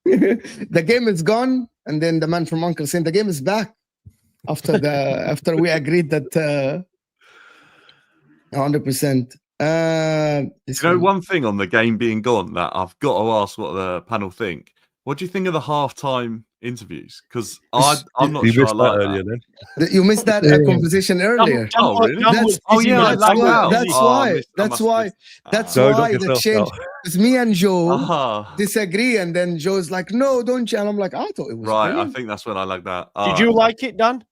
The game is gone, and then the man from Uncle saying the game is back after we agreed that 100%. One thing on the game being gone that I've got to ask what the panel think. What do you think of the halftime interviews? Because I'm not sure I like earlier. Then you missed that conversation earlier. Oh, really? That's why the change. It's me and Joe disagree, and then Joe's like, "No, don't you?" And I'm like, "I thought it was right." brilliant. I think that's when I like that. Did you like it, Dan?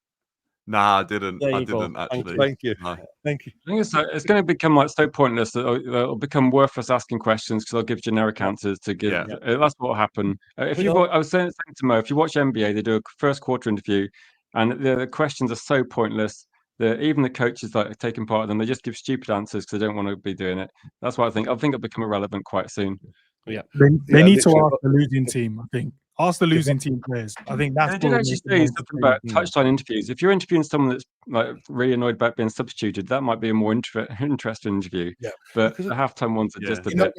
Nah, I didn't. I didn't actually. Thank you. No. Thank you. I think it's going to become like so pointless that it'll become worthless asking questions because they'll give generic answers to give. Yeah. That's what will happen. I was saying to Mo, if you watch NBA, they do a first quarter interview, and the questions are so pointless that even the coaches like taking part of them, they just give stupid answers because they don't want to be doing it. That's what I think. I think it'll become irrelevant quite soon. Yeah, they need to ask the losing team. I think. Ask the losing team players. I think that's. They did actually say something about touchline interviews. If you're interviewing someone that's like really annoyed about being substituted, that might be a more interesting interview. Yeah. But the halftime ones are just a bit.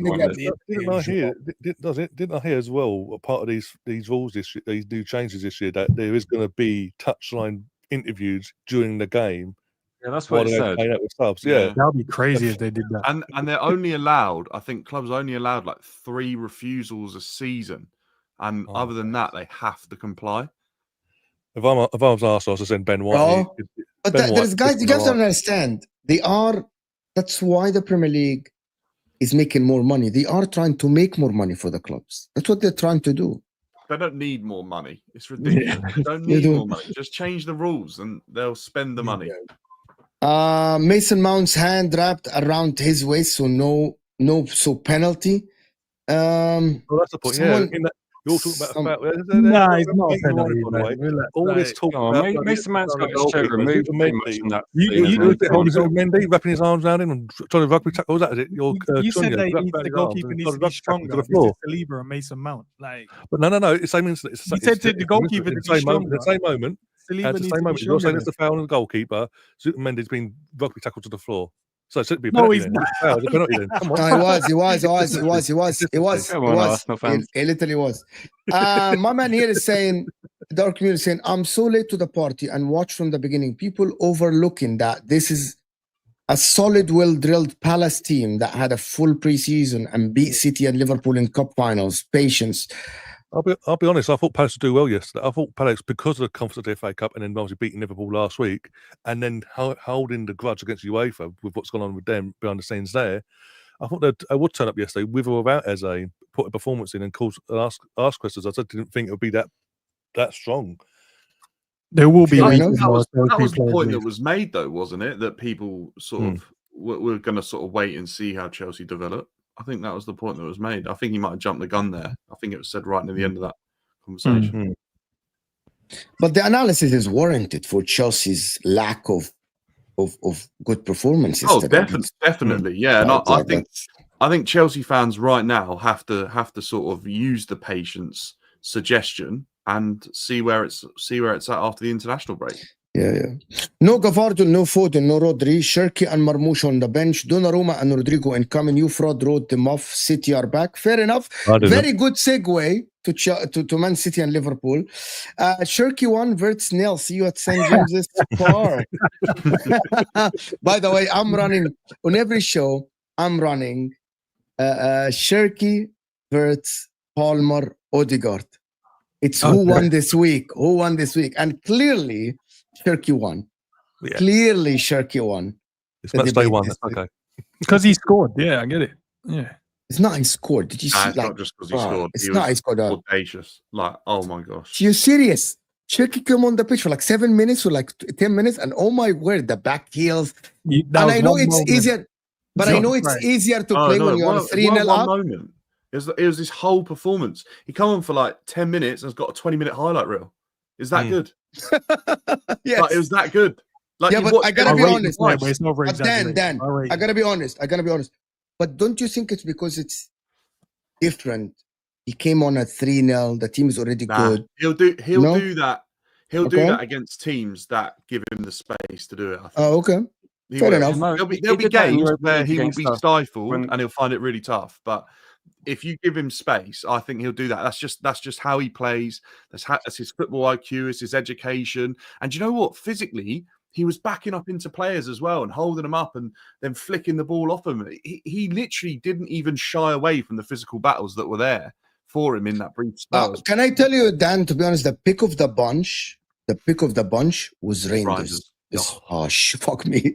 Didn't I hear as well? A part of these rules these new changes this year that there is going to be touchline interviews during the game Yeah, that's what it said. Paying out with subs. Yeah. That would be crazy if they did that. And they're only allowed, I think clubs are only allowed like 3 refusals a season. And other than that, they have to comply. If I was Arsenal, I would send Ben White. But there's guys, you guys don't understand. That's why the Premier League is making more money. They are trying to make more money for the clubs. That's what they're trying to do. They don't need more money. It's ridiculous. They don't need more money. Just change the rules and they'll spend the money. Mason Mount's hand wrapped around his waist, so no penalty. Well, that's the point. You're all talking about nah, it's not a penalty. All this talk about Mason Mount's got his shirt removed pretty much from that. Mendy wrapping his arms around him and trying to rugby tackle. Was that it? You said that the goalkeeper needs to be stronger. It's Saliba and Mason Mount. But no. It's the same incident. You said the goalkeeper needs to be stronger. At the same moment. You're saying it's the foul on the goalkeeper. Mendy's been rugby tackled to the floor. So it should be a penalty. No, he's not. Come on. No, he was. He literally was. My man here is saying, Dark Community is saying, I'm so late to the party and watch from the beginning. People overlooking that this is a solid, well-drilled Palace team that had a full preseason and beat City and Liverpool in cup finals. Patience. I'll be honest. I thought Palace would do well yesterday. I thought Palace, because of the confidence of the FA Cup and then obviously beating Liverpool last week, and then holding the grudge against UEFA with what's gone on with them behind the scenes there, I thought that I would turn up yesterday with or without Eze, put a performance in and ask questions. I didn't think it would be that strong. There will be. That was the point that was made, though, wasn't it? That people sort of were going to sort of wait and see how Chelsea develop. I think that was the point that was made. I think he might have jumped the gun there. I think it was said right near the end of that conversation. But the analysis is warranted for Chelsea's lack of good performances. Oh, definitely, yeah. And I think Chelsea fans right now have to sort of use the patience suggestion and see where it's at after the international break. Yeah. No Gavardo, no Foden, no Rodri, Shirky and Marmoush on the bench, Donnarumma and Rodrigo incoming. You fraud wrote them off. City are back. Fair enough. Very good segue to Man City and Liverpool. Shirky 1, Verts 0. See you at St. James's Park. By the way, I'm running on every show. I'm running Shirky, Verts, Palmer, Odeegard. It's who won this week. And clearly Shirky won. Yeah. Clearly Shirky won. It's match day one. Okay. Because he scored. Yeah, I get it. Yeah. It's not he scored. Did you see? It's not just because he scored. It's not he scored. Audacious. Like, oh my gosh. You're serious? Shirky came on the pitch for like 7 minutes or like 10 minutes, and oh my word, the back heels. And I know it's easier, but I know it's easier to play when you're 3-0 up. Moment. It was this whole performance. He come on for like 10 minutes and has got a 20-minute highlight reel. Is that good? Yes. Like, it was that good. Like, yeah, but I gotta be honest. Dan, I gotta be honest. But don't you think it's because it's different? He came on at 3-0. The team is already good. He'll do that. He'll do that against teams that give him the space to do it. I think. Oh, okay. Fair enough. There'll be games where he will be stifled and he'll find it really tough. But if you give him space, I think he'll do that. That's just how he plays. That's his football IQ. It's his education. And you know what? Physically, he was backing up into players as well and holding them up and then flicking the ball off them. He literally didn't even shy away from the physical battles that were there for him in that brief spell. Can I tell you, Dan, to be honest, the pick of the bunch was Rangers. Fuck me.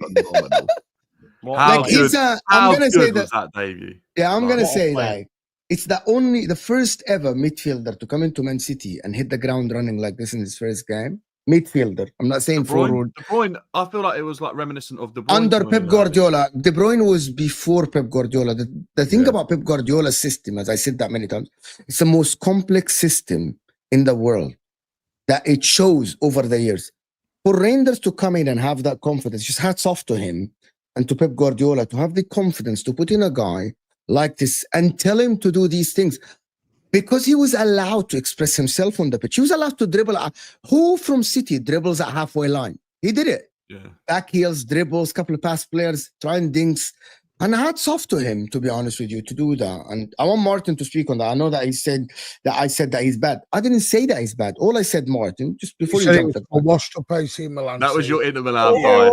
I'm gonna say that debut. Yeah, I'm gonna say that it's the first ever midfielder to come into Man City and hit the ground running like this in his first game. Midfielder. I'm not saying forward. De Bruyne, I feel like it was like reminiscent of De Bruyne. Under Pep Guardiola. De Bruyne was before Pep Guardiola. The thing about Pep Guardiola's system, as I said that many times, it's the most complex system in the world that it shows over the years. For Rangers to come in and have that confidence, just hats off to him and to Pep Guardiola to have the confidence to put in a guy like this and tell him to do these things. Because he was allowed to express himself on the pitch. He was allowed to dribble. Who from City dribbles at halfway line? He did it. Yeah. Back heels, dribbles, couple of pass players, trying dinks, And hats off to him, to be honest with you, to do that. And I want Martin to speak on that. I know that I said that he's bad. I didn't say that he's bad. All I said, Martin, just before you jumped a washed up AC Milan. That was your Inter Milan bias.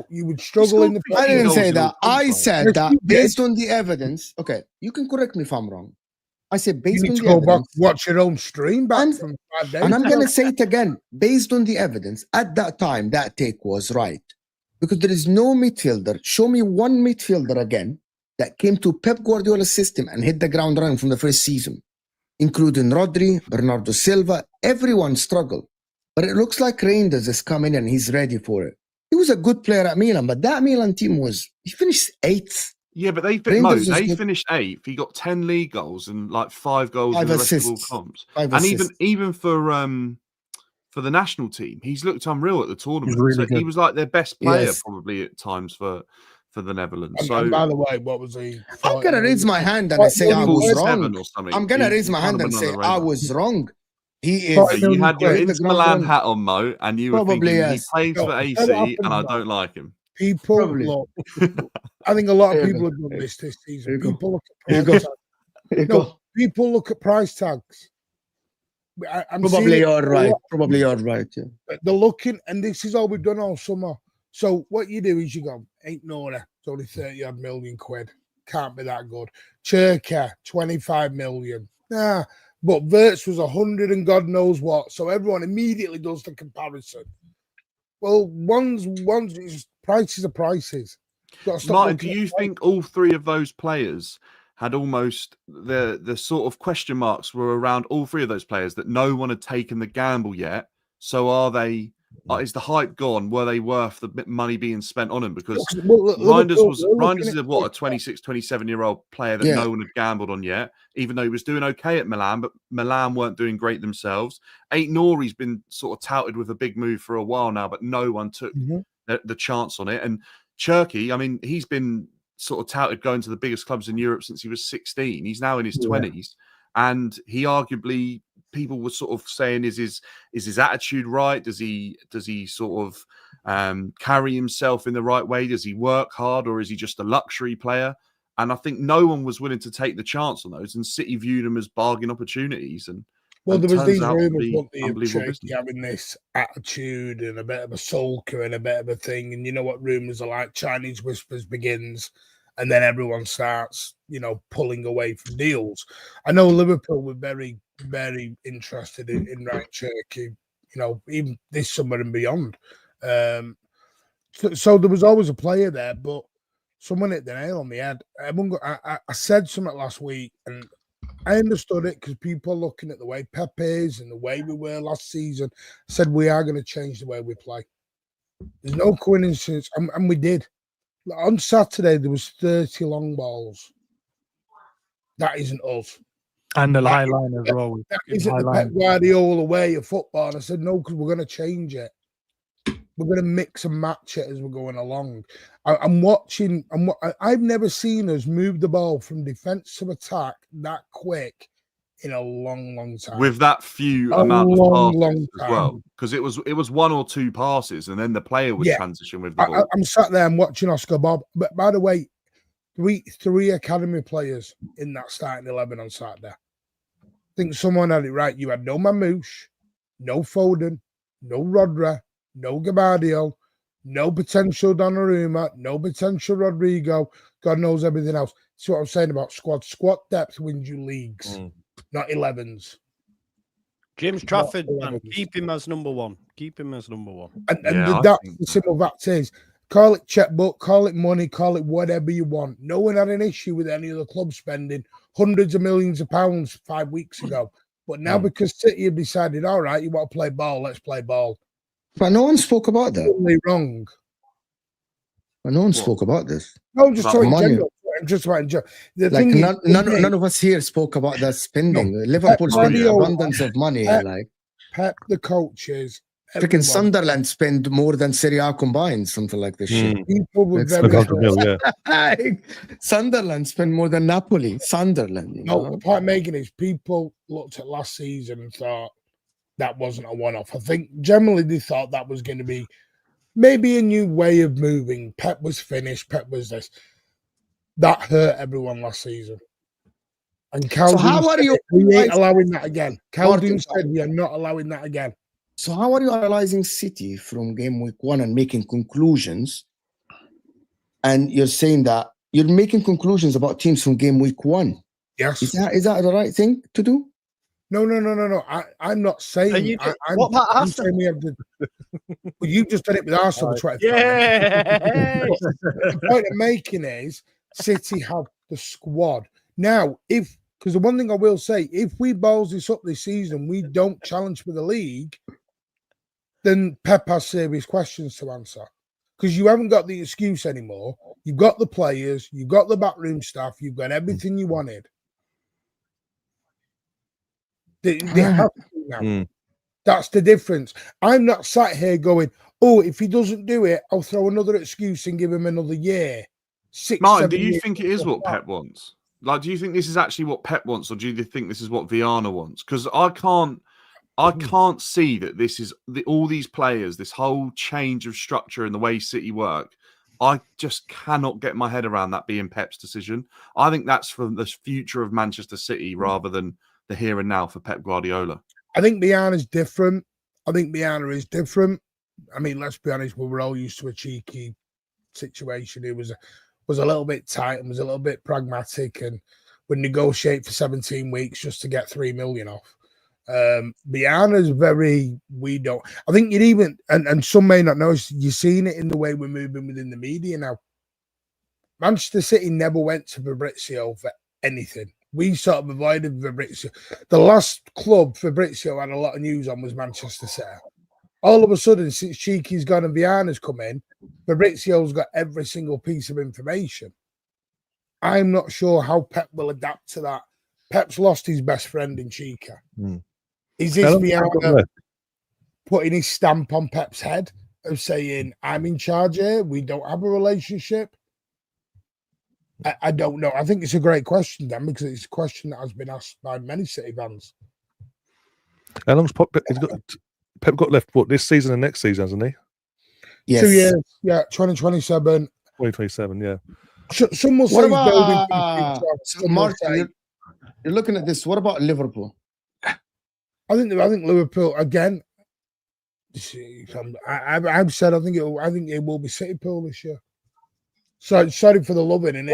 You would struggle in the. I didn't say that. I said that based on the evidence. Okay, you can correct me if I'm wrong. I said based on the evidence. Back, watch your own stream back from 5 days. And I'm going to say it again. Based on the evidence, at that time, that take was right. Because there is no midfielder. Show me one midfielder again that came to Pep Guardiola's system and hit the ground running from the first season, including Rodri, Bernardo Silva. Everyone struggled. But it looks like Reinders is coming and he's ready for it. He was a good player at Milan, but that Milan team he finished 8th. Yeah, but they finished 8th. He got 10 league goals and like 5 goals in the rest of all comps. And even for the national team, he's looked unreal at the tournament. Really he was like their best player probably at times for the Netherlands. And by the way, what was he? I'm going to raise my hand and say I was wrong. I'm going to raise my hand and say I was wrong. He is. You had your Inter Milan hat on, Mo, and you were thinking he plays for AC, and I don't like him. People, look, I think a lot of people have done this season. People look at price tags. People look at price tags. Probably you're right. Yeah. They're looking, and this is all we've done all summer. So what you do is you go, ain't Nora, it's only 30-odd million quid. Can't be that good. Cherka, 25 million. Nah, but Wirtz was 100 and God knows what. So everyone immediately does the comparison. Well, one's prices are prices. Martin, do you think all 3 of those players had almost the sort of question marks were around all 3 of those players that no one had taken the gamble yet? So is the hype gone? Were they worth the money being spent on them? Because Reinders is a 26, 27-year-old player that no one had gambled on yet, even though he was doing okay at Milan, but Milan weren't doing great themselves. Aït-Nouri's been sort of touted with a big move for a while now, but no one took the chance on it. And Cherki, I mean, he's been sort of touted going to the biggest clubs in Europe since he was 16. He's now in his 20s, and he arguably, people were sort of saying, is his attitude right? Does he sort of carry himself in the right way? Does he work hard, or is he just a luxury player? And I think no one was willing to take the chance on those, and City viewed them as bargain opportunities. And there was these rumours of having this attitude and a bit of a sulker and a bit of a thing. And you know what rumours are like? Chinese whispers begins, and then everyone starts, pulling away from deals. I know Liverpool were very, very interested in Ryan Cherki, even this summer and beyond. So there was always a player there, but someone hit the nail on the head. I said something last week, and I understood it because people are looking at the way Pep is and the way we were last season. I said we are going to change the way we play. There's no coincidence, and we did. On Saturday, there was 30 long balls. That isn't us. And the high line as well. That isn't the Pep Guardiola way of football. And I said, no, because we're going to change it. We're going to mix and match it as we're going along. I'm watching. I've never seen us move the ball from defense to attack that quick in a long, long time. With that few amount of passes as well, because it was 1 or 2 passes, and then the player would transition with the ball. I'm sat there and watching Oscar Bob. But by the way, three academy players in that starting 11 on Saturday. I think someone had it right. You had no Mamouche, no Foden, no Rodri, no Gabardio, no potential Donnarumma, no potential Rodrigo. God knows everything else. See what I'm saying about squad. Squad depth wins you leagues, not 11s. James Trafford, man, keep him as number 1. Keep him as number 1. And that's the simple fact is, call it checkbook, call it money, call it whatever you want. No one had an issue with any other club spending hundreds of millions of pounds 5 weeks ago. But now because City have decided, all right, you want to play ball, let's play ball. But no one spoke about that. Totally wrong. But no one spoke about this. No, I'm just talking general. I'm just about none of us here spoke about that spending. No, Liverpool spent abundance of money. Pep, the coaches. Freaking Sunderland spend more than Serie A combined, something like this shit. People were very Sunderland spend more than Napoli. Sunderland. The point I'm making is people looked at last season and thought that wasn't a one-off. I think generally they thought that was going to be maybe a new way of moving. Pep was finished. Pep was this. That hurt everyone last season. And Calhoun how are you? We ain't allowing that again. Calhoun said we are not allowing that again. So how are you analyzing City from game week 1 and making conclusions? And you're saying that you're making conclusions about teams from game week 1. Yes. Is that the right thing to do? No. I'm not saying. I'm saying we have to. Well, you just did it with Arsenal. Yeah. The point I'm making is City have the squad now. Because the one thing I will say, if we balls this up this season, we don't challenge for the league, then Pep has serious questions to answer. Because you haven't got the excuse anymore. You've got the players, you've got the backroom staff, you've got everything you wanted. They have to now. That's the difference. I'm not sat here going, oh, if he doesn't do it, I'll throw another excuse and give him another year. Martin, do you think it is what Pep wants? Like, do you think this is actually what Pep wants, or do you think this is what Viana wants? Because I can't see that this is all these players, this whole change of structure and the way City work. I just cannot get my head around that being Pep's decision. I think that's for the future of Manchester City rather than the here and now for Pep Guardiola. I think Viana's different. I mean, let's be honest, we were all used to a cheeky situation. It was a little bit tight and was a little bit pragmatic and would negotiate for 17 weeks just to get 3 million off. Viana's very, I think you'd even, and some may not know, you're seeing it in the way we're moving within the media now. Manchester City never went to Fabrizio for anything. We sort of avoided Fabrizio. The last club Fabrizio had a lot of news on was Manchester City. All of a sudden, since Cheeky's gone and Viana's come in, Fabrizio's got every single piece of information. I'm not sure how Pep will adapt to that. Pep's lost his best friend in Cheeky. Is this Viana putting his stamp on Pep's head of saying, I'm in charge here, we don't have a relationship? I don't know. I think it's a great question, Dan, because it's a question that has been asked by many City fans. How long's Pep got left? What, this season and next season, hasn't he? Yes. 2 years. Yeah, 2027. 2027. Yeah. Some will say. What about Martin? You're looking at this. What about Liverpool? I think Liverpool again. I've said I think it will be City pool this year. So sorry for the loving and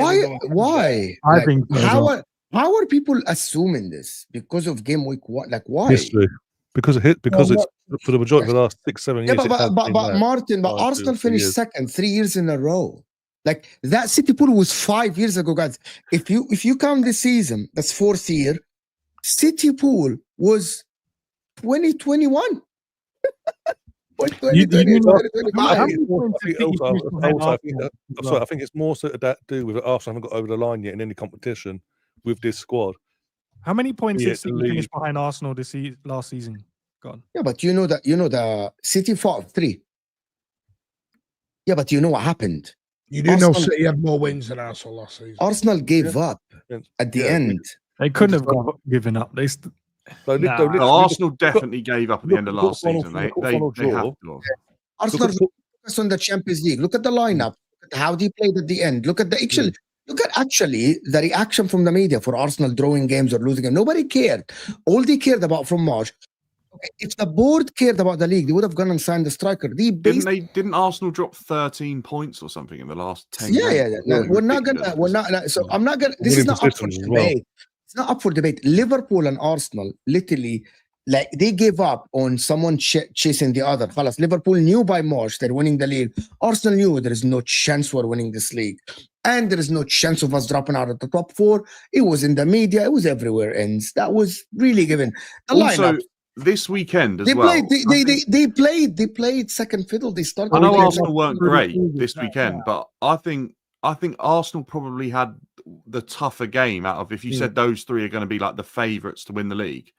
why? I think how are people assuming this because of game week 1? Like why? History. Because it's for the majority of the last 6-7 years. Yeah, but Martin, Arsenal finished second 3 years in a row. Like that City pool was 5 years ago, guys. If you count this season, that's 4th year. City pool was 2021. I think it's more so to do with Arsenal haven't got over the line yet in any competition with this squad. How many points did City finish behind Arsenal last season? Gone. Yeah, but you know the City fought 3. Yeah, but you know what happened? You do know City had more wins than Arsenal last season. Arsenal gave up at the end. They couldn't have given up. Arsenal definitely gave up at the end of last season. They have to. Arsenal focused on the Champions League. Look at the lineup. Look at how they played at the end. Look at the the reaction from the media for Arsenal drawing games or losing games. Nobody cared. All they cared about from March. Okay, if the board cared about the league, they would have gone and signed the striker. Didn't Arsenal drop 13 points or something in the last 10 games? Yeah. No, we're not gonna. So I'm not gonna. This is not up for debate. It's not up for debate. Liverpool and Arsenal literally, like, they gave up on someone chasing the other. Liverpool knew by March they're winning the league. Arsenal knew there is no chance we're winning this league. And there is no chance of us dropping out of the top 4. It was in the media. It was everywhere. And that was really given. The lineup. This weekend as they well. They played second fiddle. They started. I know Arsenal weren't great this weekend, but I think Arsenal probably had the tougher game out of, if you said those 3 are going to be like the favourites to win the league.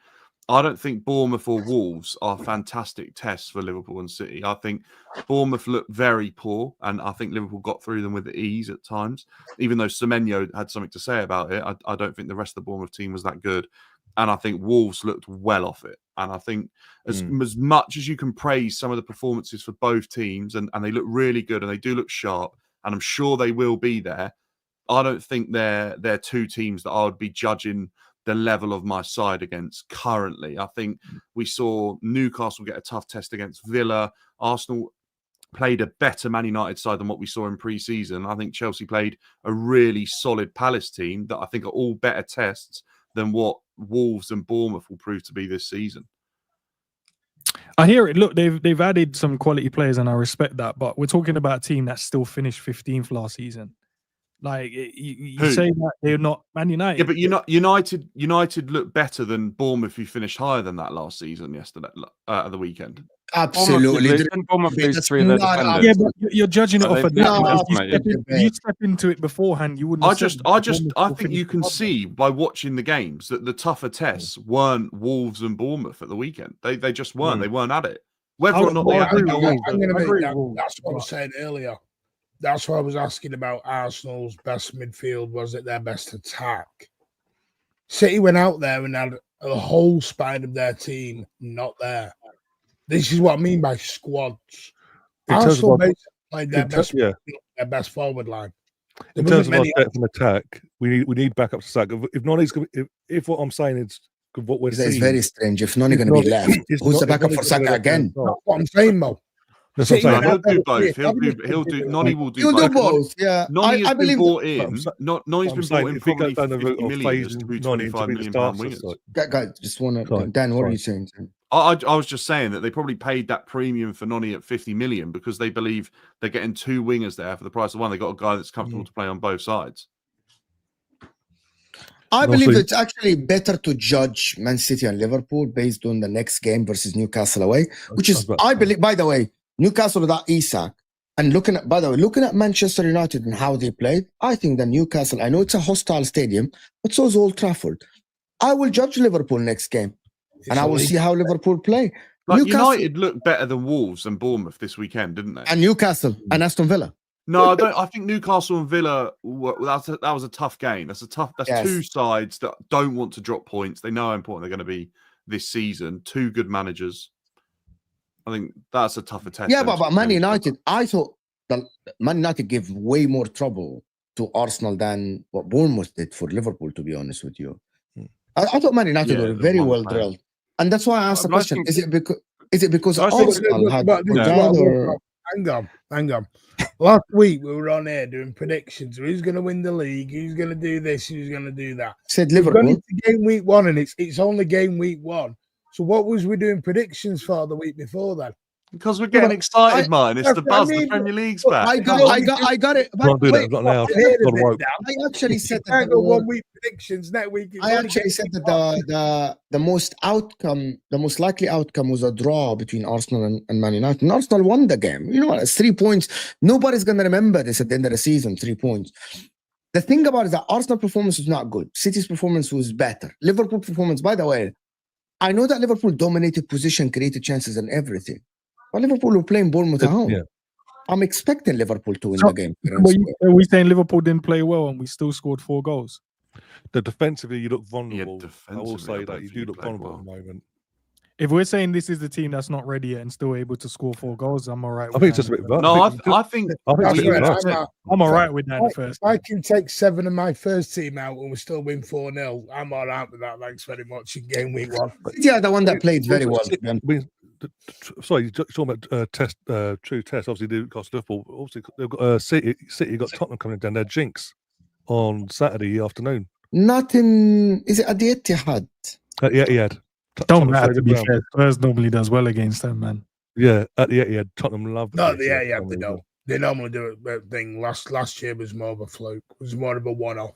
I don't think Bournemouth or Wolves are fantastic tests for Liverpool and City. I think Bournemouth looked very poor, and I think Liverpool got through them with ease at times. Even though Semenyo had something to say about it, I don't think the rest of the Bournemouth team was that good. And I think Wolves looked well off it. And I think as much as you can praise some of the performances for both teams, and they look really good and they do look sharp, and I'm sure they will be there, I don't think they're two teams that I would be judging the level of my side against currently. I think we saw Newcastle get a tough test against Villa. Arsenal played a better Man United side than what we saw in pre-season. I think Chelsea played a really solid Palace team that I think are all better tests than what Wolves and Bournemouth will prove to be this season. I hear it. Look, they've added some quality players, and I respect that. But we're talking about a team that still finished 15th last season. Like you say that they're not Man United. Yeah, but United looked better than Bournemouth, who finished higher than that last season yesterday at the weekend. Absolutely. Bournemouth lose 3 of their defenders. Yeah, but you're judging it off of that. If you step into it beforehand, you wouldn't. I think you can see by watching the games that the tougher tests weren't Wolves and Bournemouth at the weekend. They just weren't. They weren't at it. Whether or not they had to that's what I was saying earlier. That's what I was asking about Arsenal's best midfield. Was it their best attack? City went out there and had a whole spine of their team not there. This is what I mean by squads. Arsenal basically played their best forward line. In terms of our depth and attack, we need backup to sack. If Noni's if what I'm saying is what we're seeing, it's very strange. If Noni going to be left, who's the backup for Saka again? That's what I'm saying, Mo. He'll do both. He'll do. Noni will do both. Do both. Yeah, Noni has been bought in. Noni's been bought in probably for 50 million, just to be 25 million pound wingers. Guys, just want to. Dan, what are you saying? I was just saying that they probably paid that premium for Noni at 50 million because they believe they're getting 2 wingers there for the price of one. They got a guy that's comfortable to play on both sides. I believe it's actually better to judge Man City and Liverpool based on the next game versus Newcastle away, which is, I believe, by the way, Newcastle without Isak. And looking at Manchester United and how they played, I think that Newcastle, I know it's a hostile stadium, but so is Old Trafford. I will judge Liverpool next game, and I will see how Liverpool play. Like United looked better than Wolves and Bournemouth this weekend, didn't they? And Newcastle and Aston Villa. No, I don't. I think Newcastle and Villa. That was a tough game. That's two sides that don't want to drop points. They know how important they're going to be this season. 2 good managers. I think that's a tougher test. Yeah, but Man United, I thought that Man United gave way more trouble to Arsenal than what Bournemouth did for Liverpool, to be honest with you. I thought Man United were very well drilled. And that's why I asked the question, is it because Arsenal had... Hang on. Last week we were on here doing predictions. Who's going to win the league? Who's going to do this? Who's going to do that? Said Liverpool. We've gone into game week 1 and it's only game week 1. So what was we doing predictions for the week before then? Because we're getting excited, man. It's the buzz. The Premier League's back. I got it. Not do that. Not now. I actually said that. 1 week predictions next week. I actually said that the most likely outcome was a draw between Arsenal and Man United. And Arsenal won the game. You know what? It's 3 points. Nobody's gonna remember this at the end of the season. 3 points. The thing about it is that Arsenal performance was not good. City's performance was better. Liverpool performance, by the way, I know that Liverpool dominated position, created chances and everything. But Liverpool were playing Bournemouth at home. Yeah. I'm expecting Liverpool to win the game. Are we saying Liverpool didn't play well and we still scored 4 goals? Defensively, you look vulnerable. I will say that you do look vulnerable at the moment. If we're saying this is the team that's not ready yet and still able to score 4 goals, I'm all right. I think it's just a bit. I'm all right with that. First, I can take 7 of my first team out and we still win 4-0. I'm all right with that. Thanks very much in game week 1. Yeah, the one that played very well. Sorry, you're talking about true test. Obviously, they cost Liverpool. Obviously, they've got City got Tottenham coming down. Their jinx on Saturday afternoon. Not in. Is it at the Etihad? Yeah, he had. Don't matter, to be fair. Spurs normally does well against them, man. Yeah, at the Etihad, Tottenham love. No, yeah, they don't. They normally do it. Thing last year was more of a fluke. It was more of a one-off.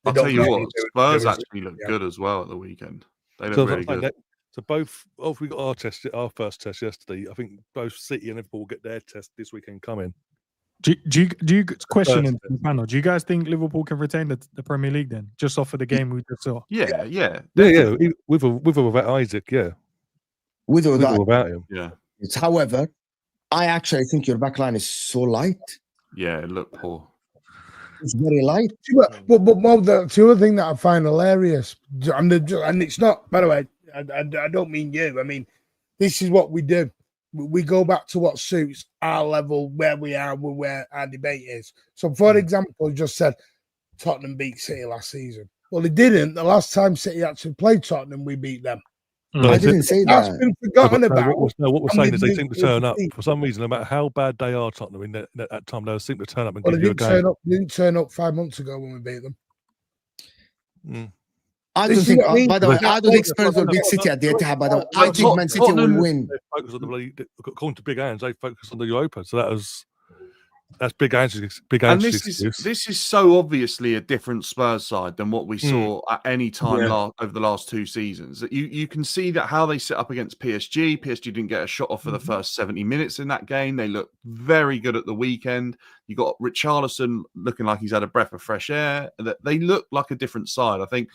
I'll tell you what, Spurs actually look good as well at the weekend. They look really good. So both, we got our first test yesterday. I think both City and Liverpool will get their test this weekend coming. Do you question in the panel? Do you guys think Liverpool can retain the Premier League then, just off of the game we just saw? Yeah. With or without Isaac, yeah. With or without him, yeah. However, I actually think your back line is so light. Yeah, it looked poor. It's very light. But Mo, the other thing that I find hilarious, and it's not, by the way, I don't mean you. I mean, this is what we do. We go back to what suits our level, where we are, where our debate is. So, for example, just said Tottenham beat City last season. Well, they didn't. The last time City actually played Tottenham, we beat them. I didn't say That's that. been forgotten about. What we're saying is they seem to turn up for some reason. No matter how bad they are, Tottenham in that time, they seem to turn up and give you a game. They didn't turn up 5 months ago when we beat them. I don't think. By the way, I don't think Spurs will beat City at the Etihad. By the way, I think Man City will win. Focus on according to Big Ange, they focus on the Europa, so that's Big Ange's and this is so obviously a different Spurs side than what we saw at any time over the last 2 seasons. That you can see that how they set up against PSG. PSG didn't get a shot off for the first 70 minutes in that game. They looked very good at the weekend. You got Richarlison looking like he's had a breath of fresh air. They look like a different side. I think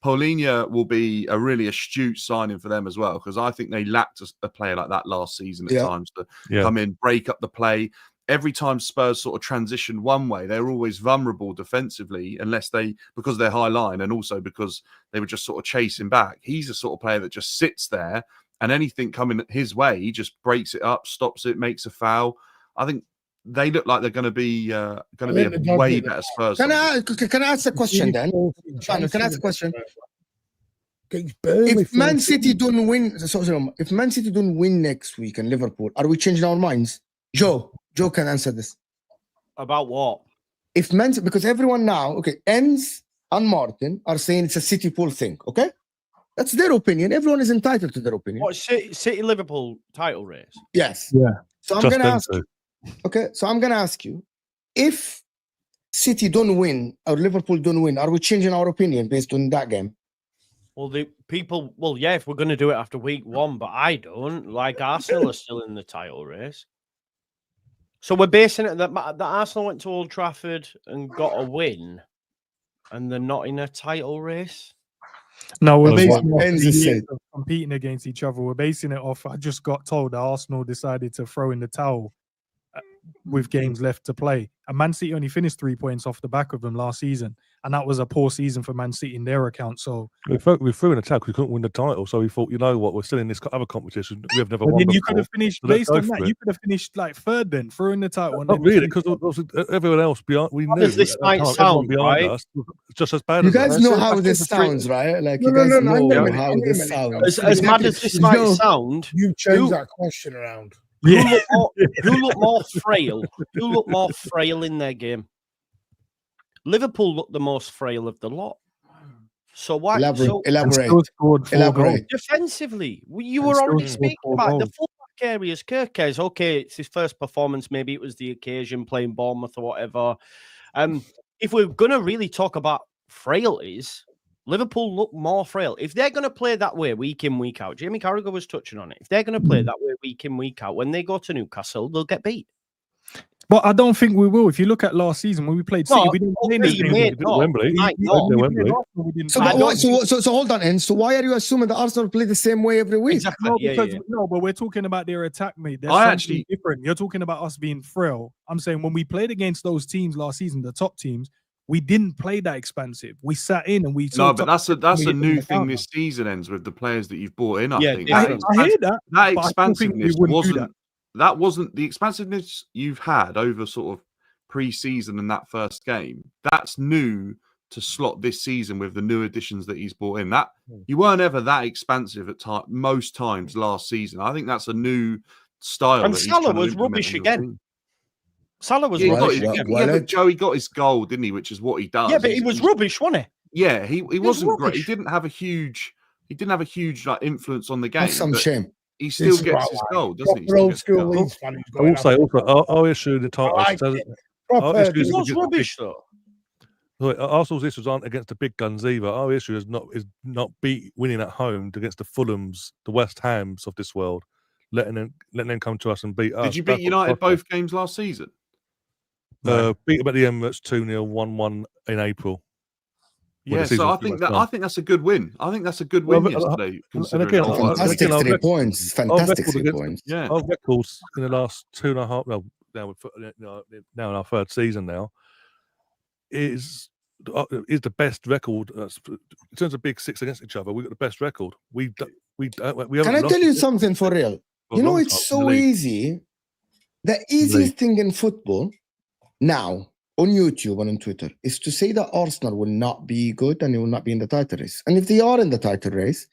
Paulinho will be a really astute signing for them as well, because I think they lacked a player like that last season at times to come in, break up the play. Every time Spurs sort of transitioned one way, they're always vulnerable defensively because they're high line and also because they were just sort of chasing back. He's a sort of player that just sits there and anything coming his way, he just breaks it up, stops it, makes a foul. I think they look like they're going to be a way better Spurs. Can I ask a question then? Can I ask a question? If Man City don't win, if Man City don't win next week in Liverpool, are we changing our minds? Joe can answer this. About what? Because everyone now, Enz and Martin are saying it's a City pool thing, okay? That's their opinion. Everyone is entitled to their opinion. What, City Liverpool title race? Yes. Yeah. So I'm going to ask you. Okay, so I'm going to ask you, if City don't win or Liverpool don't win, are we changing our opinion based on that game? Well, if we're going to do it after week 1, but I don't. Like, Arsenal are still in the title race. So we're basing it that Arsenal went to Old Trafford and got a win, and they're not in a title race. No, we're basing it off competing against each other. We're basing it off. I just got told that Arsenal decided to throw in the towel with games left to play, and Man City only finished 3 points off the back of them last season, and that was a poor season for Man City in their account. So we threw in a towel because we couldn't win the title, so we thought, you know what, we're still in this other competition. We have never won. Then you before, could have finished based on that. You could have finished like third then, throwing the title. Not really, because everyone else beyond we knew. This might sound behind us, just as bad. You guys know how this sounds, right? Like you guys know how this sounds. As mad as this might sound, you change that question around. Who look more frail? Who look more frail in their game? Liverpool looked the most frail of the lot. So why? Elaborate. Defensively, you were already speaking about the fullback areas. Kirkes, okay, it's his first performance. Maybe it was the occasion playing Bournemouth or whatever. If we're gonna really talk about frailties, Liverpool look more frail. If they're going to play that way week in, week out, Jamie Carragher was touching on it. If they're going to play that way week in, week out, when they go to Newcastle, they'll get beat. But I don't think we will. If you look at last season when we played City, we didn't play Wembley. So hold on, and so why are you assuming that Arsenal play the same way every week? Exactly. No, but we're talking about their attack, mate. There's different. You're talking about us being frail. I'm saying when we played against those teams last season, the top teams, we didn't play that expansive. We sat in and we. No, but that's a new thing this season, ends with the players that you've brought in. I think I hear that. That expansiveness wasn't the expansiveness you've had over sort of pre-season and that first game. That's new to slot this season with the new additions that he's brought in. That you weren't ever that expansive at most times last season. I think that's a new style. And Salah was rubbish again. Salah was rubbish. But Joey got his goal, didn't he? Which is what he does. Yeah, but he was rubbish, wasn't he? Yeah, he wasn't great. He didn't have a huge like influence on the game. That's some shame. He still gets his goal, doesn't he? Old school Leeds fan. I will say also our issue in the title. He was rubbish though. Arsenal's issues aren't against the big guns either. Our issue is not winning at home against the Fulhams, the West Hams of this world, letting them come to us and beat us. Did you beat United both games last season? Beat them at the Emirates 2-0, 1-1 in April. Yeah, so I think that's a good win. I think that's a good win yesterday. And again, fantastic 3 points. Fantastic 3 points. Yeah, our records in the last 2.5. Now in our third season now. is the best record in terms of Big Six against each other. We've got the best record. We Can I tell you something for real? You know, it's so easy. The easiest thing in football now on YouTube and on Twitter is to say that Arsenal will not be good and they will not be in the title race. And if they are in the title race,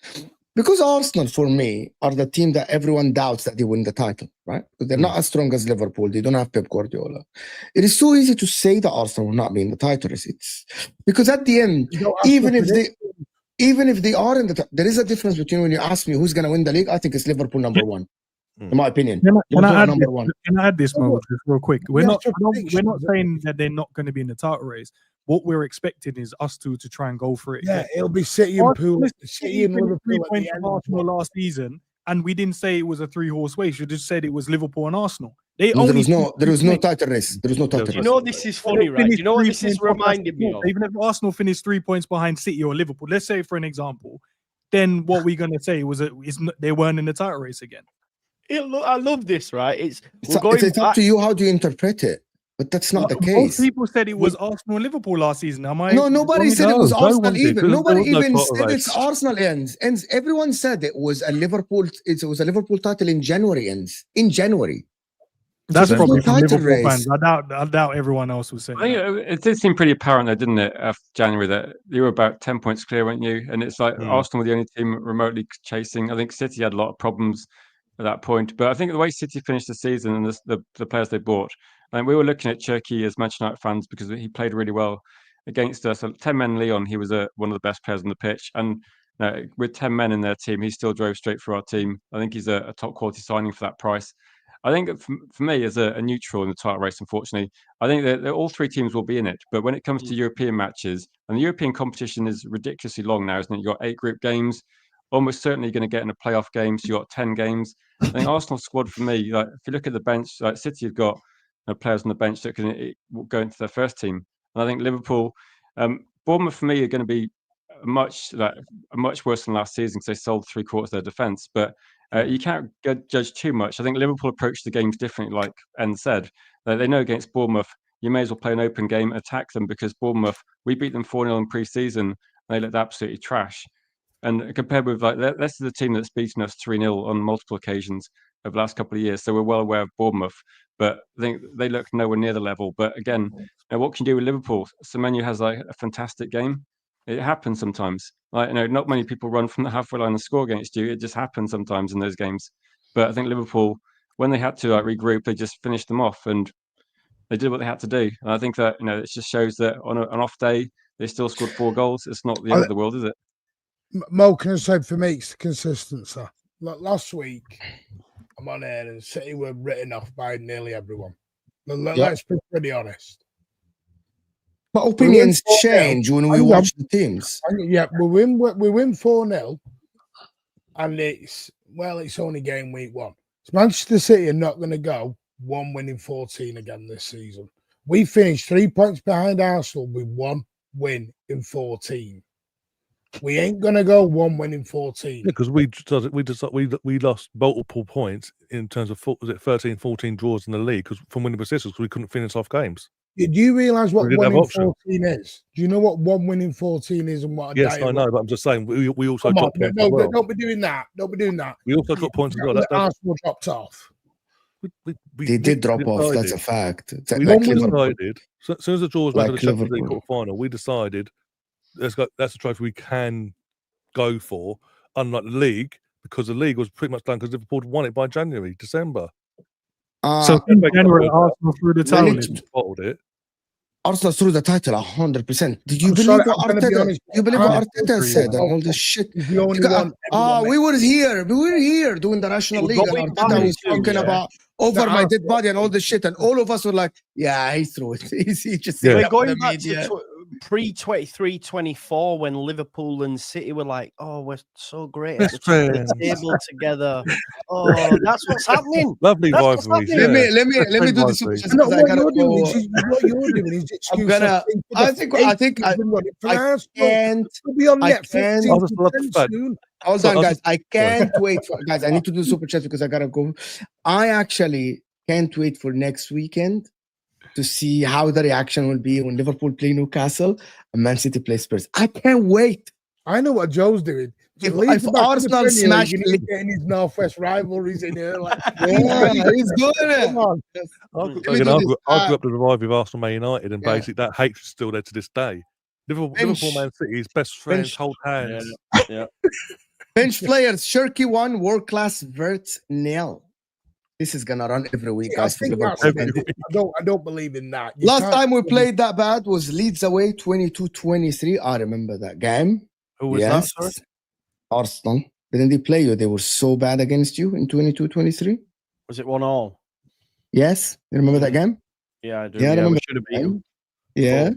because Arsenal, for me, are the team that everyone doubts that they win the title, right? Because they're not as strong as Liverpool. They don't have Pep Guardiola. It is so easy to say that Arsenal will not be in the title race. It's because at the end, even if they are in the there is a difference between when you ask me who's going to win the league, I think it's Liverpool number one. In my opinion, can I add this, Mo, just real quick? We're not saying that they're not going to be in the title race. What we're expecting is us to try and go for it. Yeah, it'll be City and Liverpool. 3 points from Arsenal last season, and we didn't say it was a 3-horse race. We just said it was Liverpool and Arsenal. There was no title race. There was no title race. You know, this is funny, right? You know what this is reminding me of? Even if Arsenal finished 3 points behind City or Liverpool, let's say for an example, then what we're going to say was they weren't in the title race again. I love this, right? It's up to you how do you interpret it, but that's not the case. Most people said it was Arsenal and Liverpool last season. No, nobody said it was Arsenal even. Nobody even said it's Arsenal ends. Everyone said it was a Liverpool. It was a Liverpool title in January ends. In January. That's probably from Liverpool fans. I doubt everyone else was saying. It did seem pretty apparent, though, didn't it, after January, that you were about 10 points clear, weren't you? And it's like Arsenal were the only team remotely chasing. I think City had a lot of problems at that point, but I think the way City finished the season and the players they bought, and we were looking at Cherki as Manchester United fans because he played really well against us. So 10 men Leon, he was one of the best players on the pitch, and with 10 men in their team, he still drove straight through our team. I think he's a top quality signing for that price. I think for me, as a neutral in the title race, unfortunately, I think that all three teams will be in it. But when it comes to European matches, and the European competition is ridiculously long now, isn't it? You've got 8 group games, almost certainly going to get in a playoff game. So you've got 10 games. I think Arsenal's squad, for me, like if you look at the bench, like City have got players on the bench that can go into their first team. And I think Liverpool, Bournemouth, for me, are going to be much worse than last season because they sold 3/4 of their defence. But you can't judge too much. I think Liverpool approached the games differently, like En said. They know against Bournemouth, you may as well play an open game, attack them, because Bournemouth, we beat them 4-0 in pre-season. They looked absolutely trash. And compared with, like, this is a team that's beaten us 3-0 on multiple occasions over the last couple of years. So we're well aware of Bournemouth, but I think they look nowhere near the level. But again, what can you do with Liverpool? Semenyo has like a fantastic game. It happens sometimes. Like, not many people run from the halfway line and score against you. It just happens sometimes in those games. But I think Liverpool, when they had to regroup, they just finished them off and they did what they had to do. And I think that it just shows that on an off day they still scored 4 goals. It's not the end of the world, is it? Mo, can I say for me, it's consistency. Like last week, I'm on air and City were written off by nearly everyone. Let's be pretty honest. But opinions change when we watch the teams. Yeah, we win 4-0, and it's only game week 1. So Manchester City are not going to go 1 win in 14 again this season. We finished 3 points behind Arsenal with 1 win in 14. We ain't gonna go 1 win in 14. Because we lost multiple points in terms of 13, 14 draws in the league because from winning positions because we couldn't finish off games. Do you realise what 1 in 14 is? Do you know what 1 win in 14 is and what? Yes, I know, but I'm just saying we also got points. No, don't be doing that. Don't be doing that. We also got points as well. Arsenal dropped off. They did drop off. That's a fact. We decided, as soon as the draw was made for the Champions League quarter final, we decided that's the trophy we can go for, unlike the league, because the league was pretty much done because Liverpool won it by December. So in January, Arsenal threw the title. Bottled it. Arsenal threw the title 100%. Did you believe what Arteta? You believe what Arteta said and all this shit? The only one. We were here. We were here doing the National League, and Arteta was talking about over my dead body and all this shit, and all of us were like, "Yeah, he threw it." He just we're going back to pre-23-24 when Liverpool and City were like, "Oh, we're so great at the table together." Oh, that's what's happening. Lovely rivalry. Let me do the super chat. What you're doing is excuse. I can't. Be on Netflix. Hold on, guys. I can't wait for guys. I need to do super chat because I gotta go. I actually can't wait for next weekend to see how the reaction will be when Liverpool play Newcastle and Man City play Spurs. I can't wait. I know what Joe's doing. If Arsenal smash getting his Northwest rivalries in here, like he's doing it. I grew up to revive with Arsenal Man United, and basically that hatred's still there to this day. Liverpool Man City's best friends hold hands. Yeah. Bench players: Shirky 1, World Class, Verts 0. This is gonna run every week, guys. I don't believe in that. Last time we played that bad was Leeds away 22-23. I remember that game. Who was that? Sorry? Arsenal. Didn't they play you? They were so bad against you in 22-23. Was it 1-1? Yes. You remember that game? Yeah, I do. Yeah, I remember. Should have been. Yeah.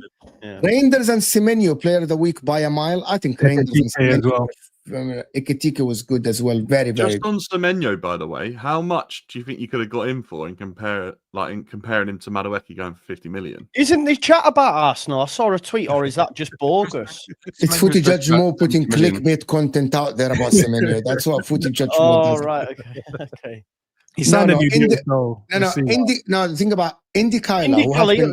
Reinders and Semenyo, player of the week by a mile. I think Reinders and Semenyo as well. Ekitike was good as well. Very, very Just on Semenyo, by the way, how much do you think you could have got him for in comparing him to Madueke going for 50 million? Isn't the chat about Arsenal? I saw a tweet, or is that just bogus? It's Footy Judge Mo putting clickbait content out there about Semenyo. That's what Footy Judge Mo does. Oh, right. Okay. He sounded Think about Indy Kyla.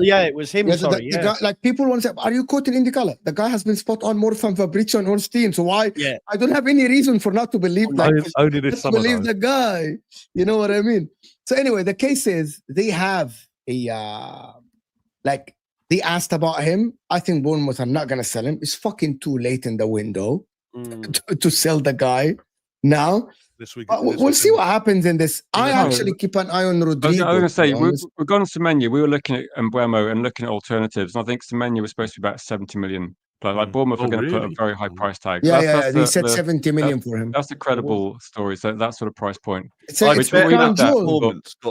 Yeah, it was him. The guy, like people want to say, are you quoting Indy Kyla? The guy has been spot on more than Fabrizio and Ornstein. So why? Yeah. I don't have any reason for not to believe believe the guy. You know what I mean? So anyway, the case is they have a they asked about him. I think Bournemouth are not gonna sell him. It's fucking too late in the window to sell the guy now. We'll see what happens in this. I actually keep an eye on Rodrigo. I was going to say, we're going to Semenyo. We were looking at Mbeumo and looking at alternatives. And I think Semenyo was supposed to be about 70 million. Like Bournemouth are going to put a very high price tag. They said 70 million for him. That's a credible story. So that sort of price point. It's got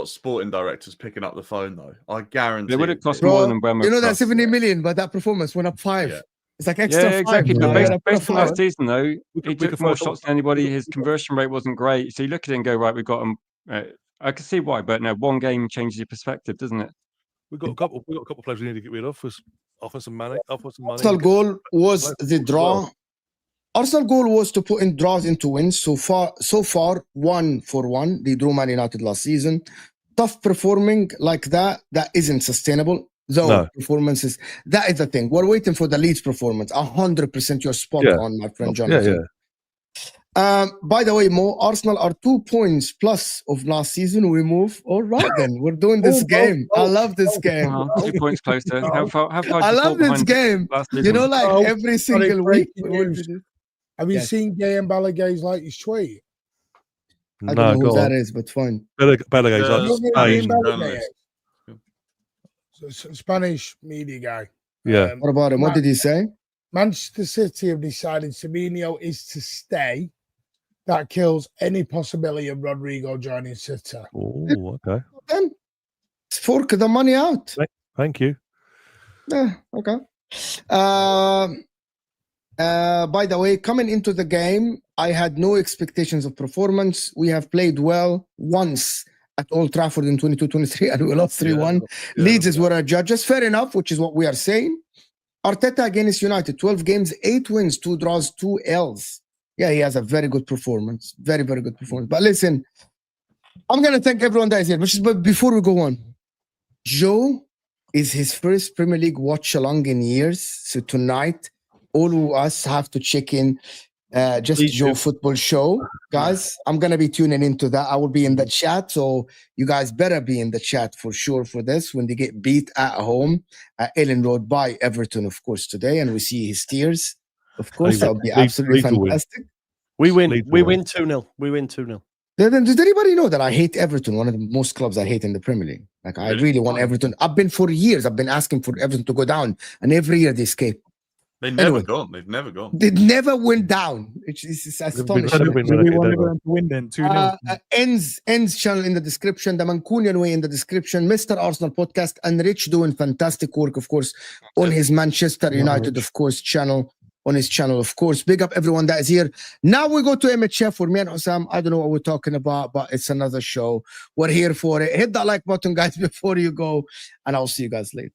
sporting directors picking up the phone, though. I guarantee. It would have cost more than Mbeumo. You know that 70 million, but that performance went up 5. Yeah. It's like extra 5. Exactly. Based on last season, though, he took more shots than anybody. His conversion rate wasn't great. So you look at it and go, right, we've got him. I can see why, but now one game changes your perspective, doesn't it? We've got a couple of players we need to get rid of. Offer some money. Arsenal goal was the draw. Arsenal goal was to put in draws into wins. So far, 1-1. They drew Man United last season. Tough performing like that isn't sustainable. Performances, that is the thing. We're waiting for the Leeds performance. 100% you're spot on, my friend Jonathan. By the way, Mo, Arsenal are 2 points plus of last season. We move. All right, then. We're doing this game. I love this game. 2 points closer. How far I love this game. You know, like every single week. Have you seen Gay and Balagay's latest tweet? I don't know who that is, but fine. Balagay's Spanish media guy. Yeah. What about him? What did he say? Manchester City have decided Semenyo is to stay. That kills any possibility of Rodrigo joining City. Oh, okay. Then fork the money out. Thank you. Yeah, okay. By the way, coming into the game, I had no expectations of performance. We have played well once at Old Trafford in 22-23 and we lost 3-1. Leeds is where our judges. Fair enough, which is what we are saying. Arteta against United, 12 games, 8 wins, 2 draws, 2 L's. Yeah, he has a very good performance. Very, very good performance. But listen, I'm going to thank everyone that is here. But before we go on, Joe is his first Premier League watch-along in years. So tonight, all of us have to check in Joe Football Show. Guys, I'm going to be tuning into that. I will be in the chat. So you guys better be in the chat for sure for this when they get beat at home at Ellen Road by Everton, of course, today. And we see his tears. Of course, that would be absolutely fantastic. We win. We win 2-0. We win 2-0. Does anybody know that I hate Everton? One of the most clubs I hate in the Premier League. Like, I really want Everton. I've been for years. I've been asking for Everton to go down. And every year they escape. They've never gone. They've never gone. They never went down. It's astonishing. We want everyone to win then. 2-0. Ends channel in the description. The Mancunian way in the description. Mr. Arsenal podcast. And Rich doing fantastic work, of course, on his Manchester United, of course, channel. On his channel, of course. Big up everyone that is here. Now we go to MHF for me and Osam. I don't know what we're talking about, but it's another show. We're here for it. Hit that like button, guys, before you go. And I'll see you guys later.